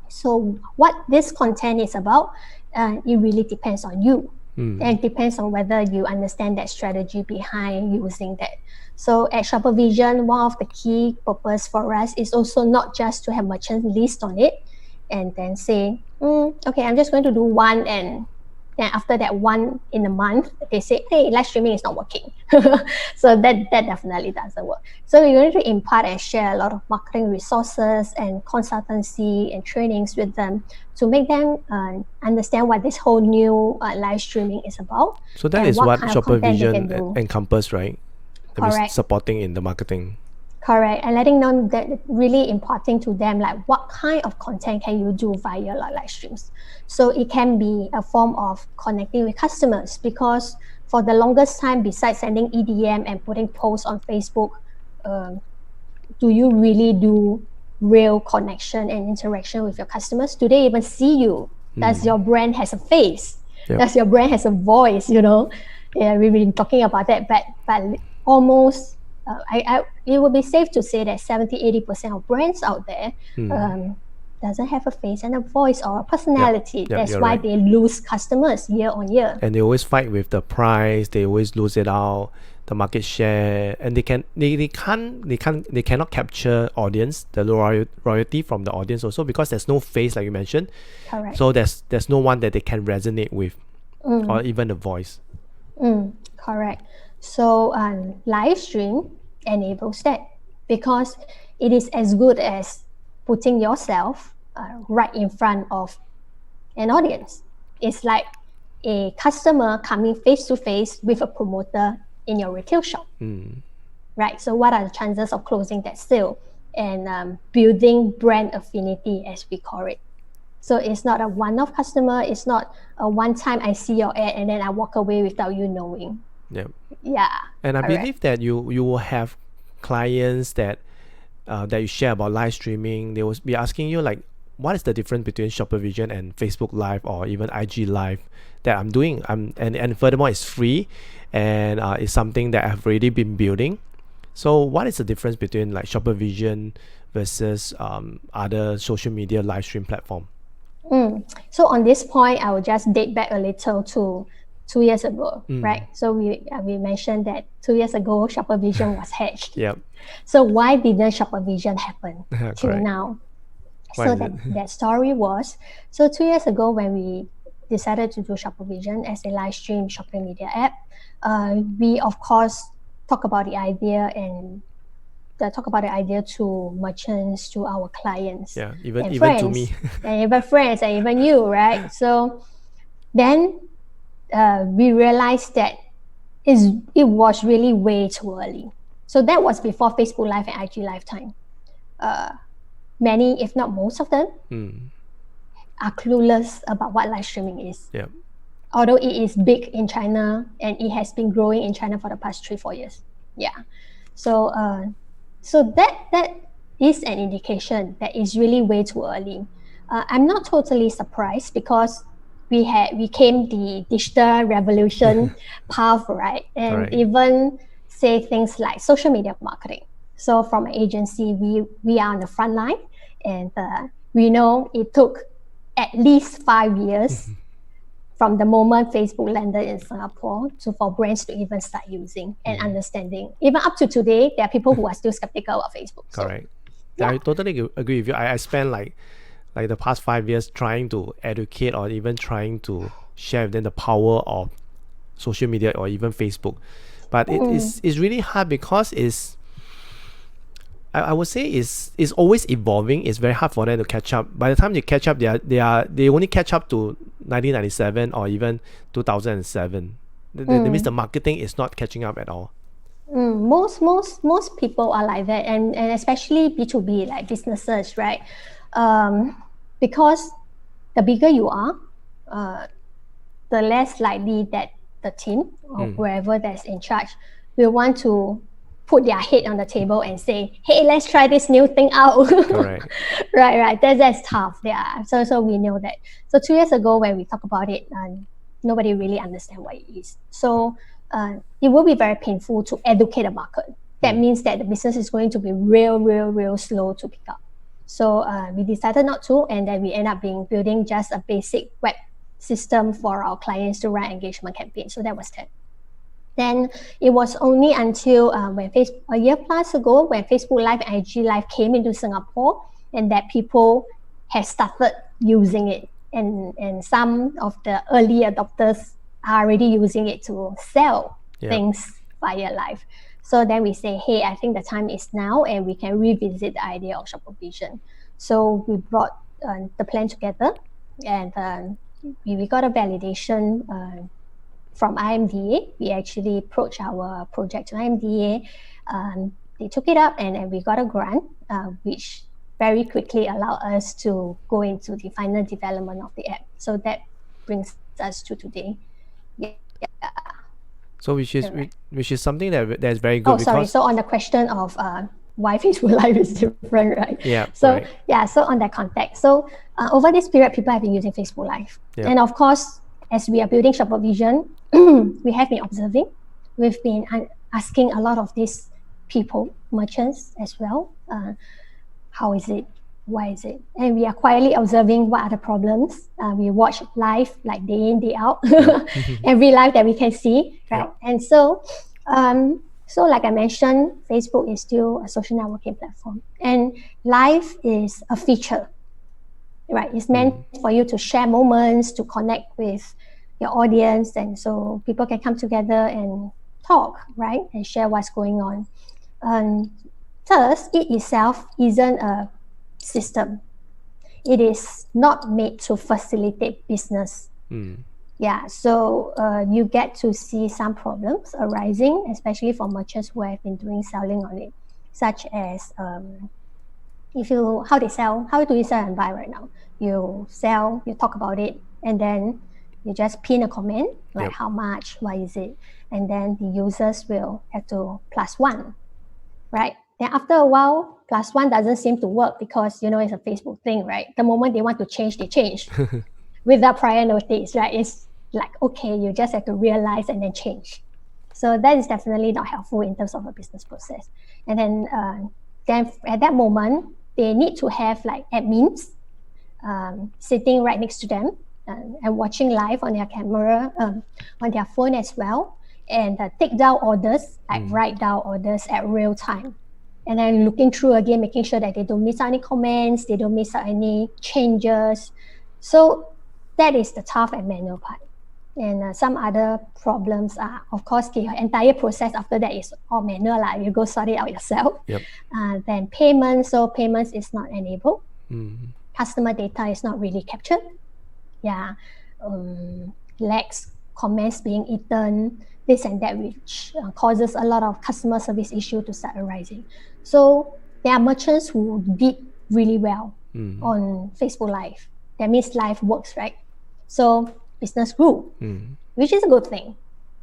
So what this content is about, it really depends on you. And it depends on whether you understand that strategy behind using that. So at Shopavision, one of the key purpose for us is also not just to have merchant list on it and then say, okay, I'm just going to do one, and then after that one in a month, they say, hey, live streaming is not working. So that definitely doesn't work. So we're going to impart and share a lot of marketing resources and consultancy and trainings with them to make them understand what this whole new live streaming is about. So that is what Shopavision encompass, right? Correct. Supporting in the marketing. Correct. And letting them that really important to them, like what kind of content can you do via live streams. So it can be a form of connecting with customers, because for the longest time, besides sending EDM and putting posts on Facebook, do you really do real connection and interaction with your customers? Do they even see you? Does your brand has a face? Does your brand has a voice? You know, we've been talking about that, but almost it would be safe to say that 70-80% of brands out there doesn't have a face and a voice or a personality. That's why they lose customers year on year. And they always fight with the price. They always lose it out, the market share, and they cannot capture audience, the royalty from the audience also, because there's no face, like you mentioned. Correct. So there's no one that they can resonate with, or even a voice. Correct. So live stream enables that, because it is as good as putting yourself right in front of an audience. It's like a customer coming face to face with a promoter in your retail shop, right? So what are the chances of closing that sale and building brand affinity, as we call it? So it's not a one-off customer. It's not a one-time I see your ad and then I walk away without you knowing. And I believe that you will have clients that you share about live streaming. They will be asking you, like, what is the difference between Shopavision and Facebook Live or even IG Live that I'm doing? And furthermore, it's free, and it's something that I've already been building. So what is the difference between like Shopavision versus other social media live stream platform? So on this point, I will just date back a little to 2 years ago, right? So we mentioned that 2 years ago, Shopavision was hatched. Yep. So why didn't Shopavision happen till Correct. now? Why So is it? that story was, so 2 years ago when we decided to do Shopavision as a live stream shopping media app, we of course talk about the idea to merchants, to our clients, Yeah, even and to friends, me. and even friends, and even you, right? So then we realized that it was really way too early. So that was before Facebook Live and IG Live time. Many, if not most of them, are clueless about what live streaming is. Yeah. Although it is big in China and it has been growing in China for the past 3-4 years. Yeah. So that is an indication that it's really way too early. I'm not totally surprised because we came the digital revolution path, right? And Right. even say things like social media marketing. So from an agency, we are on the front line, and we know it took at least 5 years from the moment Facebook landed in Singapore for brands to even start using and understanding. Even up to today, there are people who are still skeptical of Facebook. Correct. Yeah. I totally agree with you. I spent like the past 5 years trying to educate or even trying to share with them the power of social media or even Facebook. But it's really hard because I would say it's always evolving. It's very hard for them to catch up. By the time they catch up, they only catch up to 1997 or even 2007. That means the marketing is not catching up at all. Most people are like that, and especially B2B, like businesses, right? Because the bigger you are, the less likely that the team or whoever that's in charge will want to put their head on the table and say, hey, let's try this new thing out. Correct. Right. That's tough. Yeah. So we know that. So 2 years ago when we talk about it, nobody really understand what it is. So it will be very painful to educate the market. That means that the business is going to be real slow to pick up. So we decided not to, and then we end up building just a basic web system for our clients to run engagement campaigns. So that was that. Then it was only until a year plus ago when Facebook Live and IG Live came into Singapore, and that people have started using it. And some of the early adopters are already using it to sell things via live. So then we say, hey, I think the time is now, and we can revisit the idea of Shopavision. So we brought the plan together, and we got a validation from IMDA. We actually approached our project to IMDA. They took it up, and we got a grant, which very quickly allowed us to go into the final development of the app. So that brings us to today. Yeah. So which is something that's very good. Oh, sorry. So on the question of why Facebook Live is different, right? Yeah. So right. So on that context, so over this period, people have been using Facebook Live, and of course, as we are building Shopavision, we have been observing. We've been asking a lot of these people, merchants as well, how is it? Why is it? And we are quietly observing what are the problems. We watch live like day in, day out, every live that we can see, right? And so like I mentioned, Facebook is still a social networking platform, and live is a feature, right? It's meant for you to share moments, to connect with your audience, and so people can come together and talk, right? And share what's going on. Thus, it itself isn't a system. It is not made to facilitate business. Yeah, so you get to see some problems arising, especially for merchants who have been doing selling on it, such as how do you sell and buy right now? You sell, you talk about it, and then you just pin a comment like how much, why is it, and then the users will have to +1, right? Then after a while, +1 doesn't seem to work because it's a Facebook thing, right? The moment they want to change, they change without prior notice, right? It's like, okay, you just have to realize and then change. So that is definitely not helpful in terms of a business process. And then at that moment, they need to have like admins sitting right next to them and watching live on their camera, on their phone as well, and take down orders, like write down orders at real time. And then looking through again, making sure that they don't miss out any comments, they don't miss out any changes. So that is the tough and manual part. And some other problems are, of course, the entire process after that is all manual. You go sort it out yourself. Yep. Then payments, so payments is not enabled. Customer data is not really captured. Yeah. Lags, comments being eaten, this and that, which causes a lot of customer service issue to start arising. So there are merchants who did really well on Facebook Live. That means live works, right? So business grew, which is a good thing.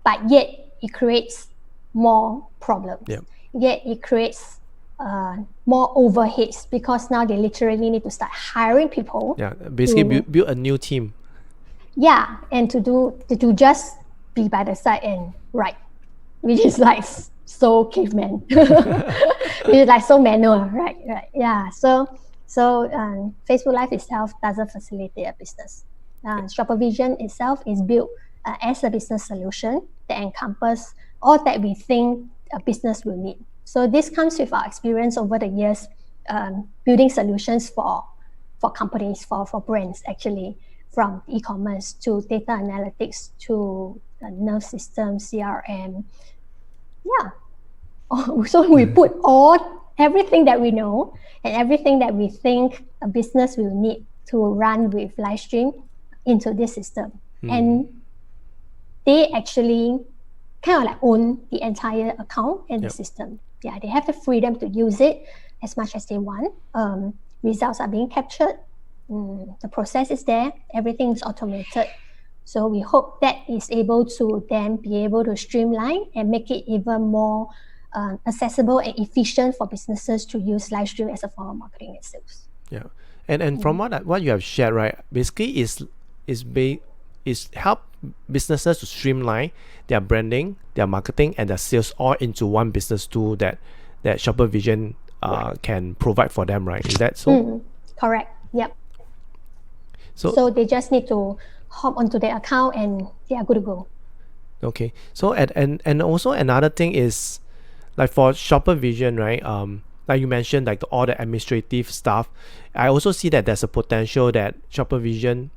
But yet it creates more problems. Yep. Yet it creates more overheads because now they literally need to start hiring people. Yeah, basically build a new team. Yeah, and to just be by the side and write, which is like so caveman, which is like so manual, right? Yeah. So Facebook Live itself doesn't facilitate a business. Shopavision itself is built as a business solution that encompasses all that we think a business will need. So this comes with our experience over the years, building solutions for companies, for brands actually, from e-commerce to data analytics to nerve system, CRM. Yeah. So we put everything that we know and everything that we think a business will need to run with Livestream into this system. And they actually kind of like own the entire account and the system. Yeah, they have the freedom to use it as much as they want. Results are being captured. The process is there. Everything is automated. So we hope that is able to then be able to streamline and make it even more accessible and efficient for businesses to use Livestream as a form of marketing and sales. Yeah, and from what you have shared, right, basically is help businesses to streamline their branding, their marketing, and their sales all into one business tool that Shopavision can provide for them, right? Is that so? Correct. Yep. So they just need to hop onto their account and they are good to go. Okay. So and also another thing is, like for Shopavision, right? Like you mentioned, like all the administrative stuff. I also see that there's a potential that Shopavision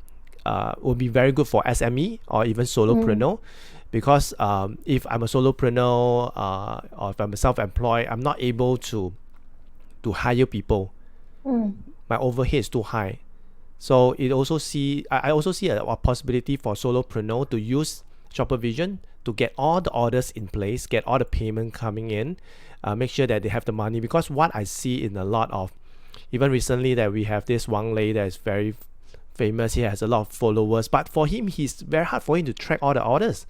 will be very good for SME or even solopreneur, because if I'm a solopreneur or if I'm a self-employed, I'm not able to hire people. My overhead is too high. So I also see a possibility for solopreneur to use Shopavision to get all the orders in place, get all the payment coming in, make sure that they have the money. Because what I see in a lot of, even recently, that we have this Wang Lei that is very famous. He has a lot of followers, but for him, it's very hard for him to track all the orders.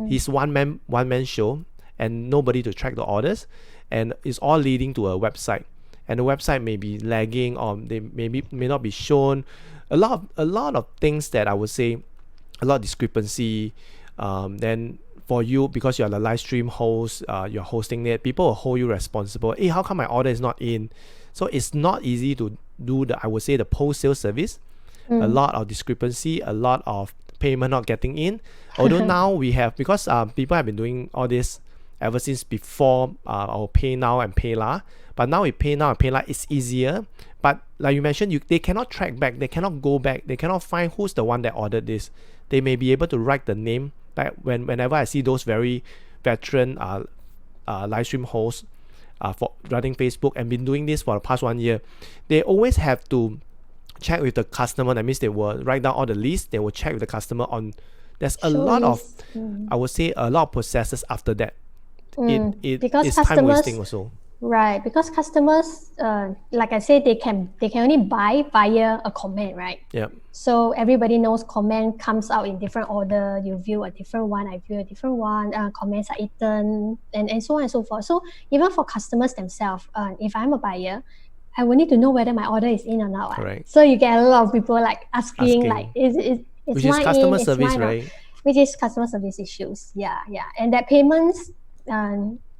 He's one man show and nobody to track the orders, and it's all leading to a website. And the website may be lagging, or they may not be shown. A lot of things that I would say, a lot of discrepancy. Then for you, because you're the live stream host, you're hosting it, people will hold you responsible. Hey, how come my order is not in? So it's not easy to do I would say the post-sale service. A lot of discrepancy, a lot of payment not getting in. Although now we have, because people have been doing all this ever since before our Pay Now and PayLah. But now with Pay Now and PayLah, it's easier. But like you mentioned, they cannot track back, they cannot go back, they cannot find who's the one that ordered this. They may be able to write the name. Like whenever I see those very veteran live stream hosts for running Facebook and been doing this for the past 1 year, they always have to check with the customer. That means they will write down all the lists, they will check with the customer on. There's a lot of, I would say, a lot of processes after that. Because it's customers, time wasting also. Right, because customers, like I said, they can only buy via a comment, right? Yeah. So everybody knows comment comes out in different order. You view a different one, I view a different one. Comments are eaten, and so on and so forth. So even for customers themselves, if I'm a buyer, I will need to know whether my order is in or not. Correct. So you get a lot of people like asking. Like, it's which is customer service, right? Which is customer service issues. Yeah. And that payments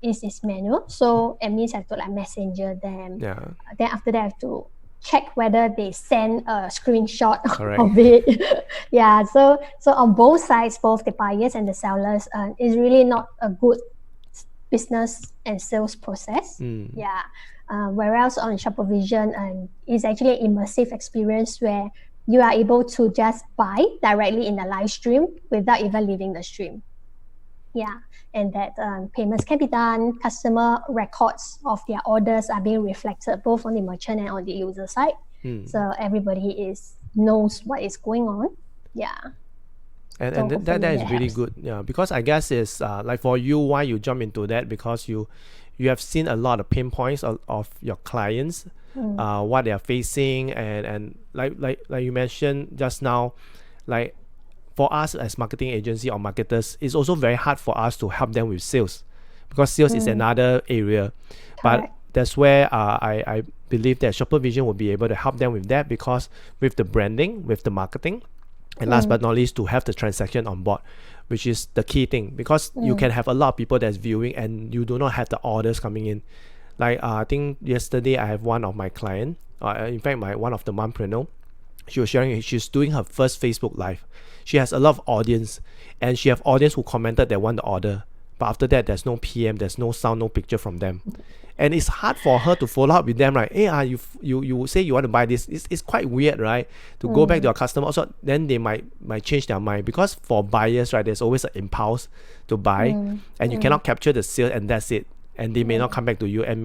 is manual. So it means I have to like messenger them. Yeah. Then after that I have to check whether they send a screenshot Correct. of it. Yeah, so on both sides, both the buyers and the sellers, is really not a good business and sales process. Yeah. Whereas on Shopavision, it's actually an immersive experience where you are able to just buy directly in the live stream without even leaving the stream. Yeah, and that payments can be done, customer records of their orders are being reflected both on the merchant and on the user side. So everybody knows what is going on. Yeah. And that is really good. Yeah, because I guess it's like for you, why you jump into that, because you have seen a lot of pain points of your clients, what they are facing, and like you mentioned just now, like for us as marketing agency or marketers, it's also very hard for us to help them with sales, because sales is another area. But that's where I believe that Shopavision will be able to help them with that, because with the branding, with the marketing, and last but not least, to have the transaction on board, which is the key thing, because you can have a lot of people that's viewing and you do not have the orders coming in. Like I think yesterday I have one of my client, in fact one of the mompreneur, she was sharing, she's doing her first Facebook live. She has a lot of audience, and she have audience who commented they want the order, but after that there's no PM, there's no sound, no picture from them, and it's hard for her to follow up with them, like, hey, you say you want to buy this. It's quite weird, right, to go back to your customer. Also then they might change their mind, because for buyers, right, there's always an impulse to buy, and you cannot capture the sale, and that's it, and they may not come back to you, and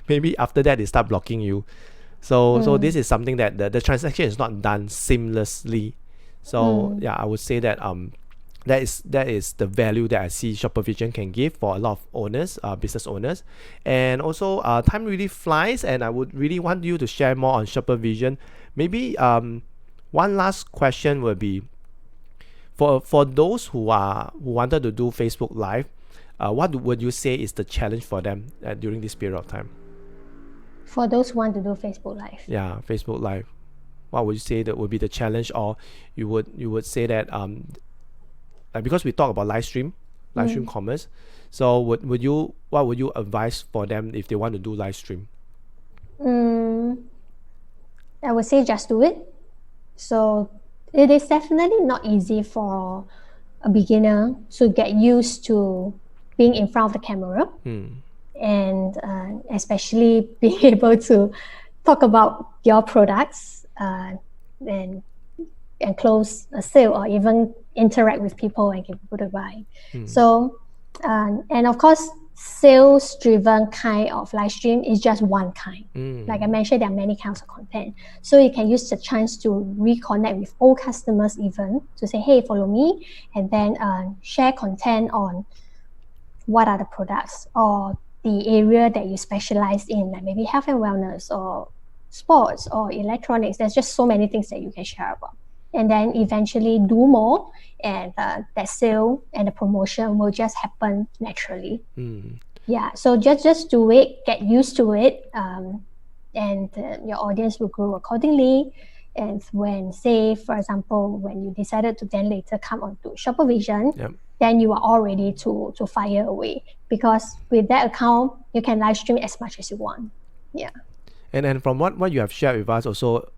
maybe after that they start blocking you. So this is something that the transaction is not done seamlessly. So yeah, I would say that that is the value that I see Shopavision can give for a lot of owners, business owners. And also time really flies, and I would really want you to share more on Shopavision. Maybe one last question will be, for those who wanted to do Facebook Live, what would you say is the challenge for them during this period of time? For those who want to do Facebook Live. Yeah, Facebook Live. What would you say that would be the challenge, or you would say that because we talk about live stream commerce, so what would you advise for them if they want to do live stream? I would say just do it. So it is definitely not easy for a beginner to get used to being in front of the camera, and especially being able to talk about your products and close a sale, or even interact with people and get people to buy. So and of course, sales driven kind of live stream is just one kind. Like I mentioned, there are many kinds of content, so you can use the chance to reconnect with old customers, even to say, hey, follow me, and then share content on what are the products or the area that you specialize in, like maybe health and wellness or sports or electronics. There's just so many things that you can share about, and then eventually do more, and that sale and the promotion will just happen naturally. Yeah, so just do it, get used to it, and your audience will grow accordingly. And when, say, for example, when you decided to then later come onto Shopavision, then you are all ready to fire away, because with that account you can live stream as much as you want. Yeah. And from what you have shared with us, also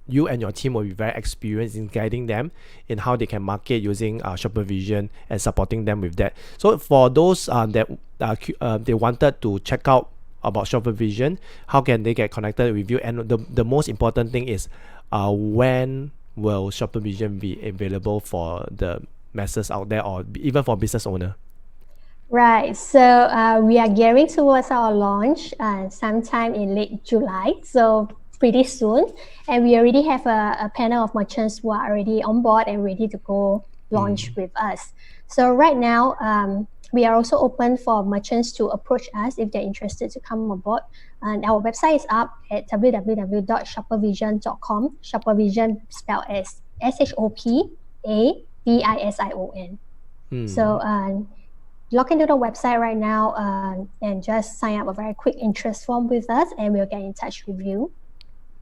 you and your team will be very experienced in guiding them in how they can market using Shopavision and supporting them with that. So for those that they wanted to check out about Shopavision, how can they get connected with you? And the most important thing is, when will Shopavision be available for the masses out there, or even for business owner? Right, so we are gearing towards our launch sometime in late July, so pretty soon, and we already have a panel of merchants who are already on board and ready to go launch with us. So right now, we are also open for merchants to approach us if they're interested to come on board. And our website is up at www.shopavision.com. Shopavision spelled as Shopavision. So log into the website right now and just sign up a very quick interest form with us, and we'll get in touch with you.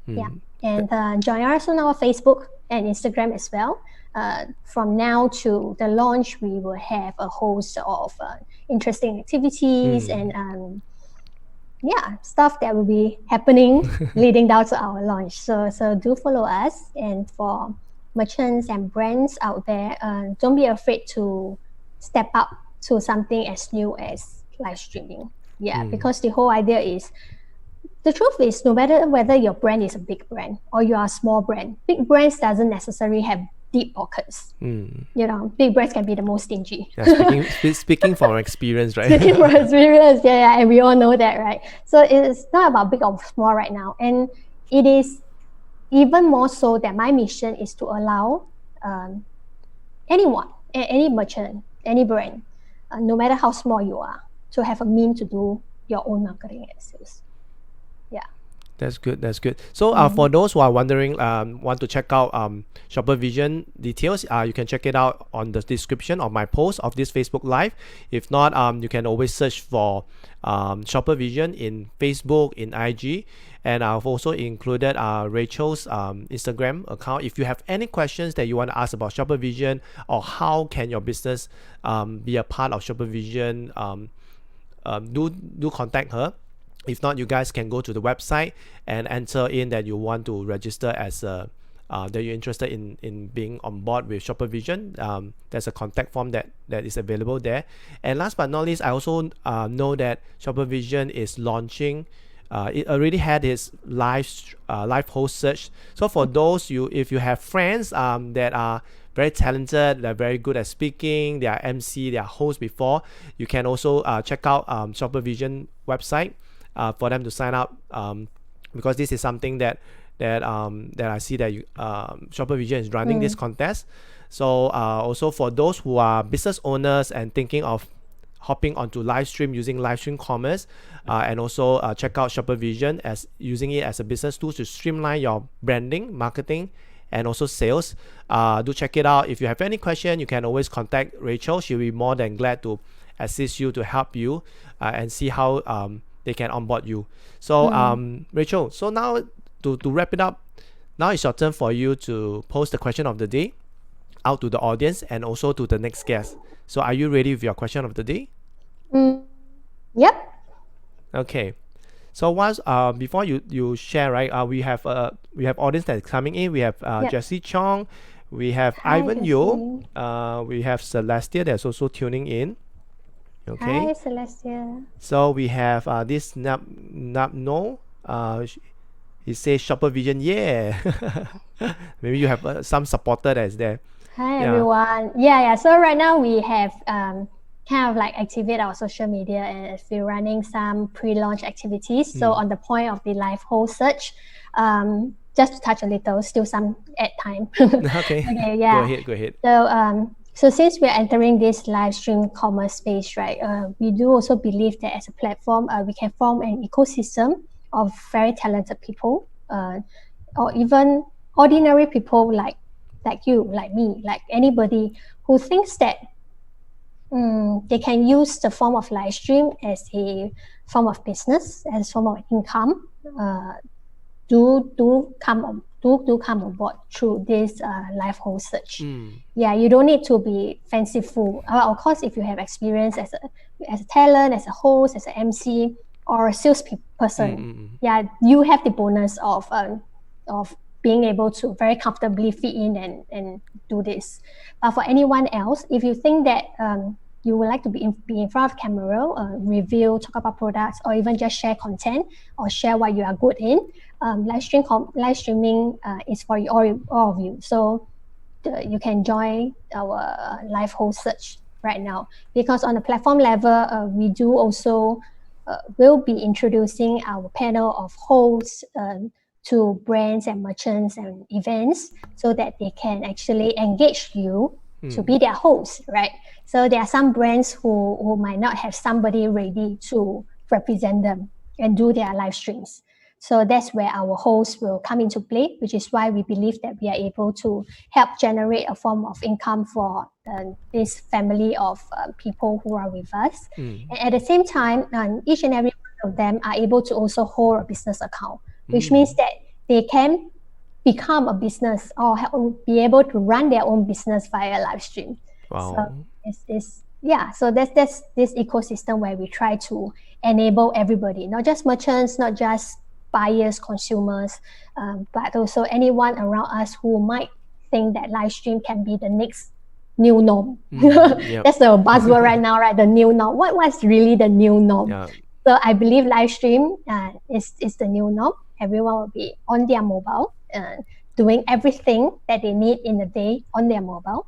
Yeah, and join us on our Facebook and Instagram as well. From now to the launch, we will have a host of interesting activities and stuff that will be happening leading down to our launch. So do follow us. And for merchants and brands out there, don't be afraid to step up to something as new as live streaming. Because the whole idea is, the truth is, no matter whether your brand is a big brand or you are a small brand, big brands doesn't necessarily have deep pockets. Big brands can be the most stingy. Speaking from experience, right? Speaking from experience, and we all know that, right? So it's not about big or small right now, and it is even more so that my mission is to allow anyone, any merchant, any brand, no matter how small you are, to have a means to do your own marketing and sales. That's good. So for those who are wondering, want to check out Shopavision details, you can check it out on the description of my post of this Facebook Live. If not, you can always search for Shopavision in Facebook, in IG. And I've also included Rachel's Instagram account. If you have any questions that you want to ask about Shopavision, or how can your business be a part of Shopavision, do contact her. If not, you guys can go to the website and enter in that you want to register as that you're interested in being on board with Shopavision. There's a contact form that is available there. And last but not least, I also know that Shopavision is launching. It already had its live host search. So for those if you have friends that are very talented, they're very good at speaking, they are MC, they are hosts before, you can also check out Shopavision website for them to sign up, because this is something that I see that Shopavision is running this contest. So also for those who are business owners and thinking of hopping onto Livestream using Livestream commerce, and also check out Shopavision as using it as a business tool to streamline your branding, marketing, and also sales. Do check it out. If you have any question, you can always contact Rachel. She'll be more than glad to assist you, to help you, and see how they can onboard you. So Rachel, so now to wrap it up, now it's your turn for you to post the question of the day out to the audience and also to the next guest. So are you ready with your question of the day? Yep. Okay. So once before you share, right? We have audience that is coming in. We have Jessie Chong, we have Ivan Yo, we have Celestia that's also tuning in. Okay. Hi, Celestia. So we have this No. He says Shopavision, yeah. Maybe you have some supporter that's there. Hi everyone. So right now we have kind of like activate our social media, and we're running some pre-launch activities. So on the point of the live host search, just to touch a little, still some ad time. Okay. Go ahead. So since we're entering this live stream commerce space, right, we do also believe that as a platform, we can form an ecosystem of very talented people, or even ordinary people like you, like me, like anybody who thinks that they can use the form of live stream as a form of business, as a form of income. Do come on board through this live host search. You don't need to be fanciful. Of course, if you have experience as a talent, as a host, as an MC, or a sales person, you have the bonus of being able to very comfortably fit in and do this. But for anyone else, if you think that you would like to be in front of camera, review, talk about products, or even just share content or share what you are good in, live streaming is for all of you. So you can join our live host search right now, because on the platform level, we do also will be introducing our panel of hosts to brands and merchants and events, so that they can actually engage you to be their host, right? So there are some brands who might not have somebody ready to represent them and do their live streams. So that's where our hosts will come into play, which is why we believe that we are able to help generate a form of income for this family of people who are with us. And at the same time, each and every one of them are able to also hold a business account, which means that they can become a business or be able to run their own business via live stream. Wow. So yeah, so that's this ecosystem where we try to enable everybody, not just merchants, not just buyers, consumers, but also anyone around us who might think that live stream can be the next new norm. Yep. That's the buzzword right now, right? The new norm. What's really the new norm? Yeah. So I believe live stream is the new norm. Everyone will be on their mobile, doing everything that they need in a day on their mobile.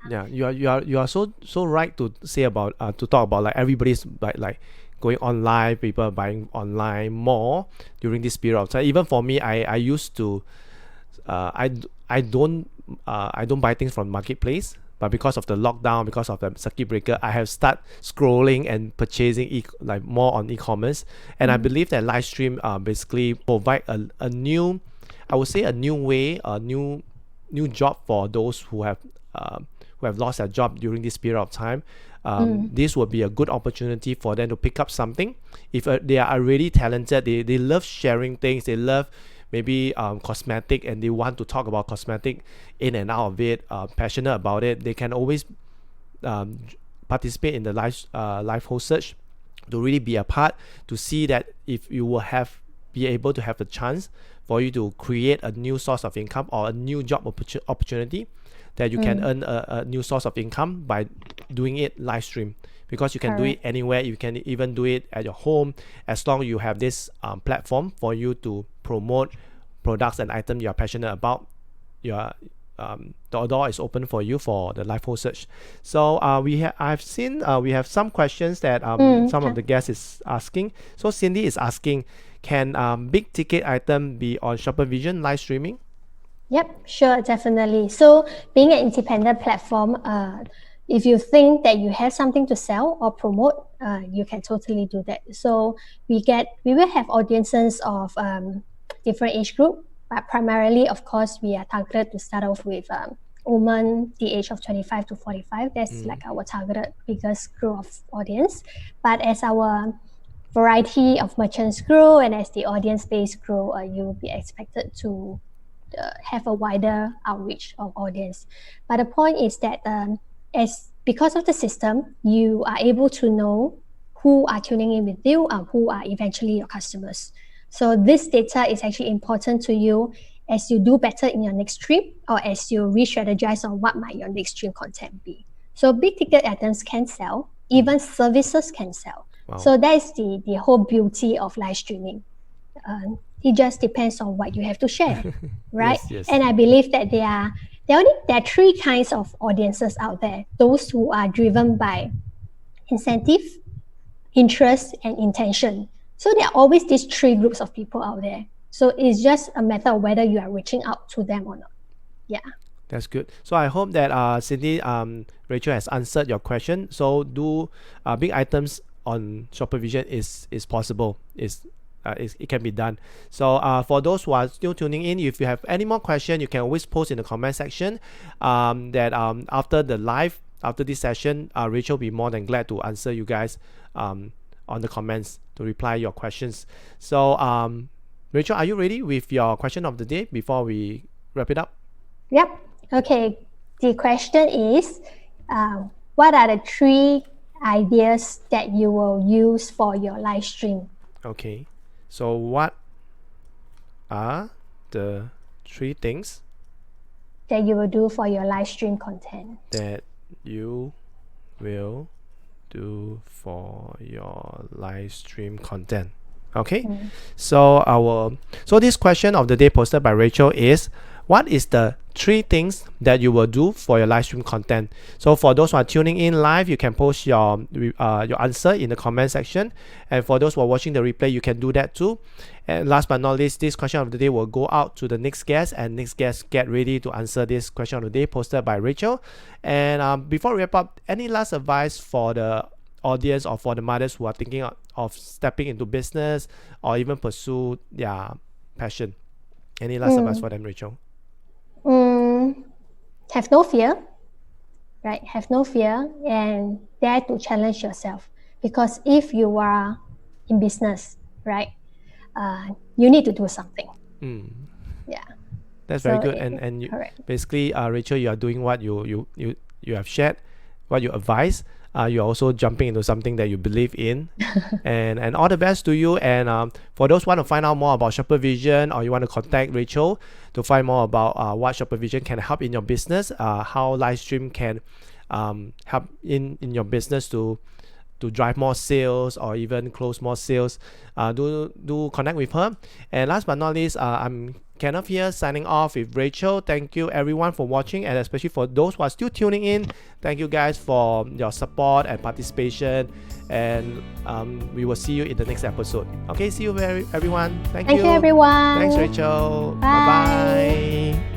Yeah, you are so right to say about to talk about like everybody's like going online, people buying online more during this period of time. Even for me, I used to I don't buy things from marketplace, but because of the lockdown, because of the circuit breaker, I have start scrolling and purchasing like more on e-commerce. And I believe that live stream basically provide a new, I would say a new way, a new job for those who have lost their job during this period of time. This would be a good opportunity for them to pick up something. If they are really talented, they love sharing things, they love maybe cosmetic, and they want to talk about cosmetic in and out of it, passionate about it, they can always participate in the live host search to really be a part, to see that if you will be able to have a chance for you to create a new source of income or a new job opportunity, that you can earn a new source of income by doing it live stream, because you can do it anywhere. You can even do it at your home, as long as you have this platform for you to promote products and items you're passionate about. The door is open for you for the live host search. So I've seen we have some questions that some of the guests is asking. So Cindy is asking, can big ticket item be on Shopavision live streaming? Yep, sure, definitely. So being an independent platform, if you think that you have something to sell or promote, you can totally do that. So we will have audiences of different age group, but primarily, of course, we are targeted to start off with women the age of 25 to 45. That's like our targeted biggest group of audience. But as our variety of merchants grow and as the audience base grow, you will be expected to have a wider outreach of audience. But the point is that because of the system, you are able to know who are tuning in with you and who are eventually your customers. So this data is actually important to you as you do better in your next stream, or as you re-strategize on what might your next stream content be. So big ticket items can sell, even services can sell. Wow. So that is the whole beauty of live streaming. It just depends on what you have to share, right? Yes. And I believe that there are three kinds of audiences out there: those who are driven by incentive, interest, and intention. So there are always these three groups of people out there. So it's just a matter of whether you are reaching out to them or not. Yeah. That's good. So I hope that Cindy, Rachel has answered your question. So do big items on Shopavision is possible. It can be done. So for those who are still tuning in, if you have any more questions, you can always post in the comment section. After this session, Rachel will be more than glad to answer you guys on the comments, to reply your questions. So Rachel, are you ready with your question of the day before we wrap it up? Yep. Okay. The question is, what are the three ideas that you will use for your live stream? Okay. So what are the three things that you will do for your live stream content? That you will do for your live stream content. Okay. So this question of the day posted by Rachel is, what is the three things that you will do for your live stream content? So for those who are tuning in live, you can post your answer in the comment section, and for those who are watching the replay, you can do that too. And last but not least, this question of the day will go out to the next guest, and next guest get ready to answer this question of the day posted by Rachel. And before we wrap up, any last advice for the audience or for the mothers who are thinking of stepping into business or even pursue their passion? Any last advice for them, Rachel? Have no fear, right? Have no fear and dare to challenge yourself. Because if you are in business, right, you need to do something. Yeah. That's very good. And you, basically, Rachel, you are doing what you have shared. what you advise. You're also jumping into something that you believe in. and all the best to you. And for those who want to find out more about Shopavision, or you want to contact Rachel to find more about what Shopavision can help in your business, how Livestream can help in your business to drive more sales or even close more sales, do connect with her. And last but not least, I'm Kenneth here signing off with Rachel. Thank you everyone for watching, and especially for those who are still tuning in, thank you guys for your support and participation. And we will see you in the next episode. Okay, see you everyone. Thank you everyone. Thanks, Rachel. Bye. Bye bye.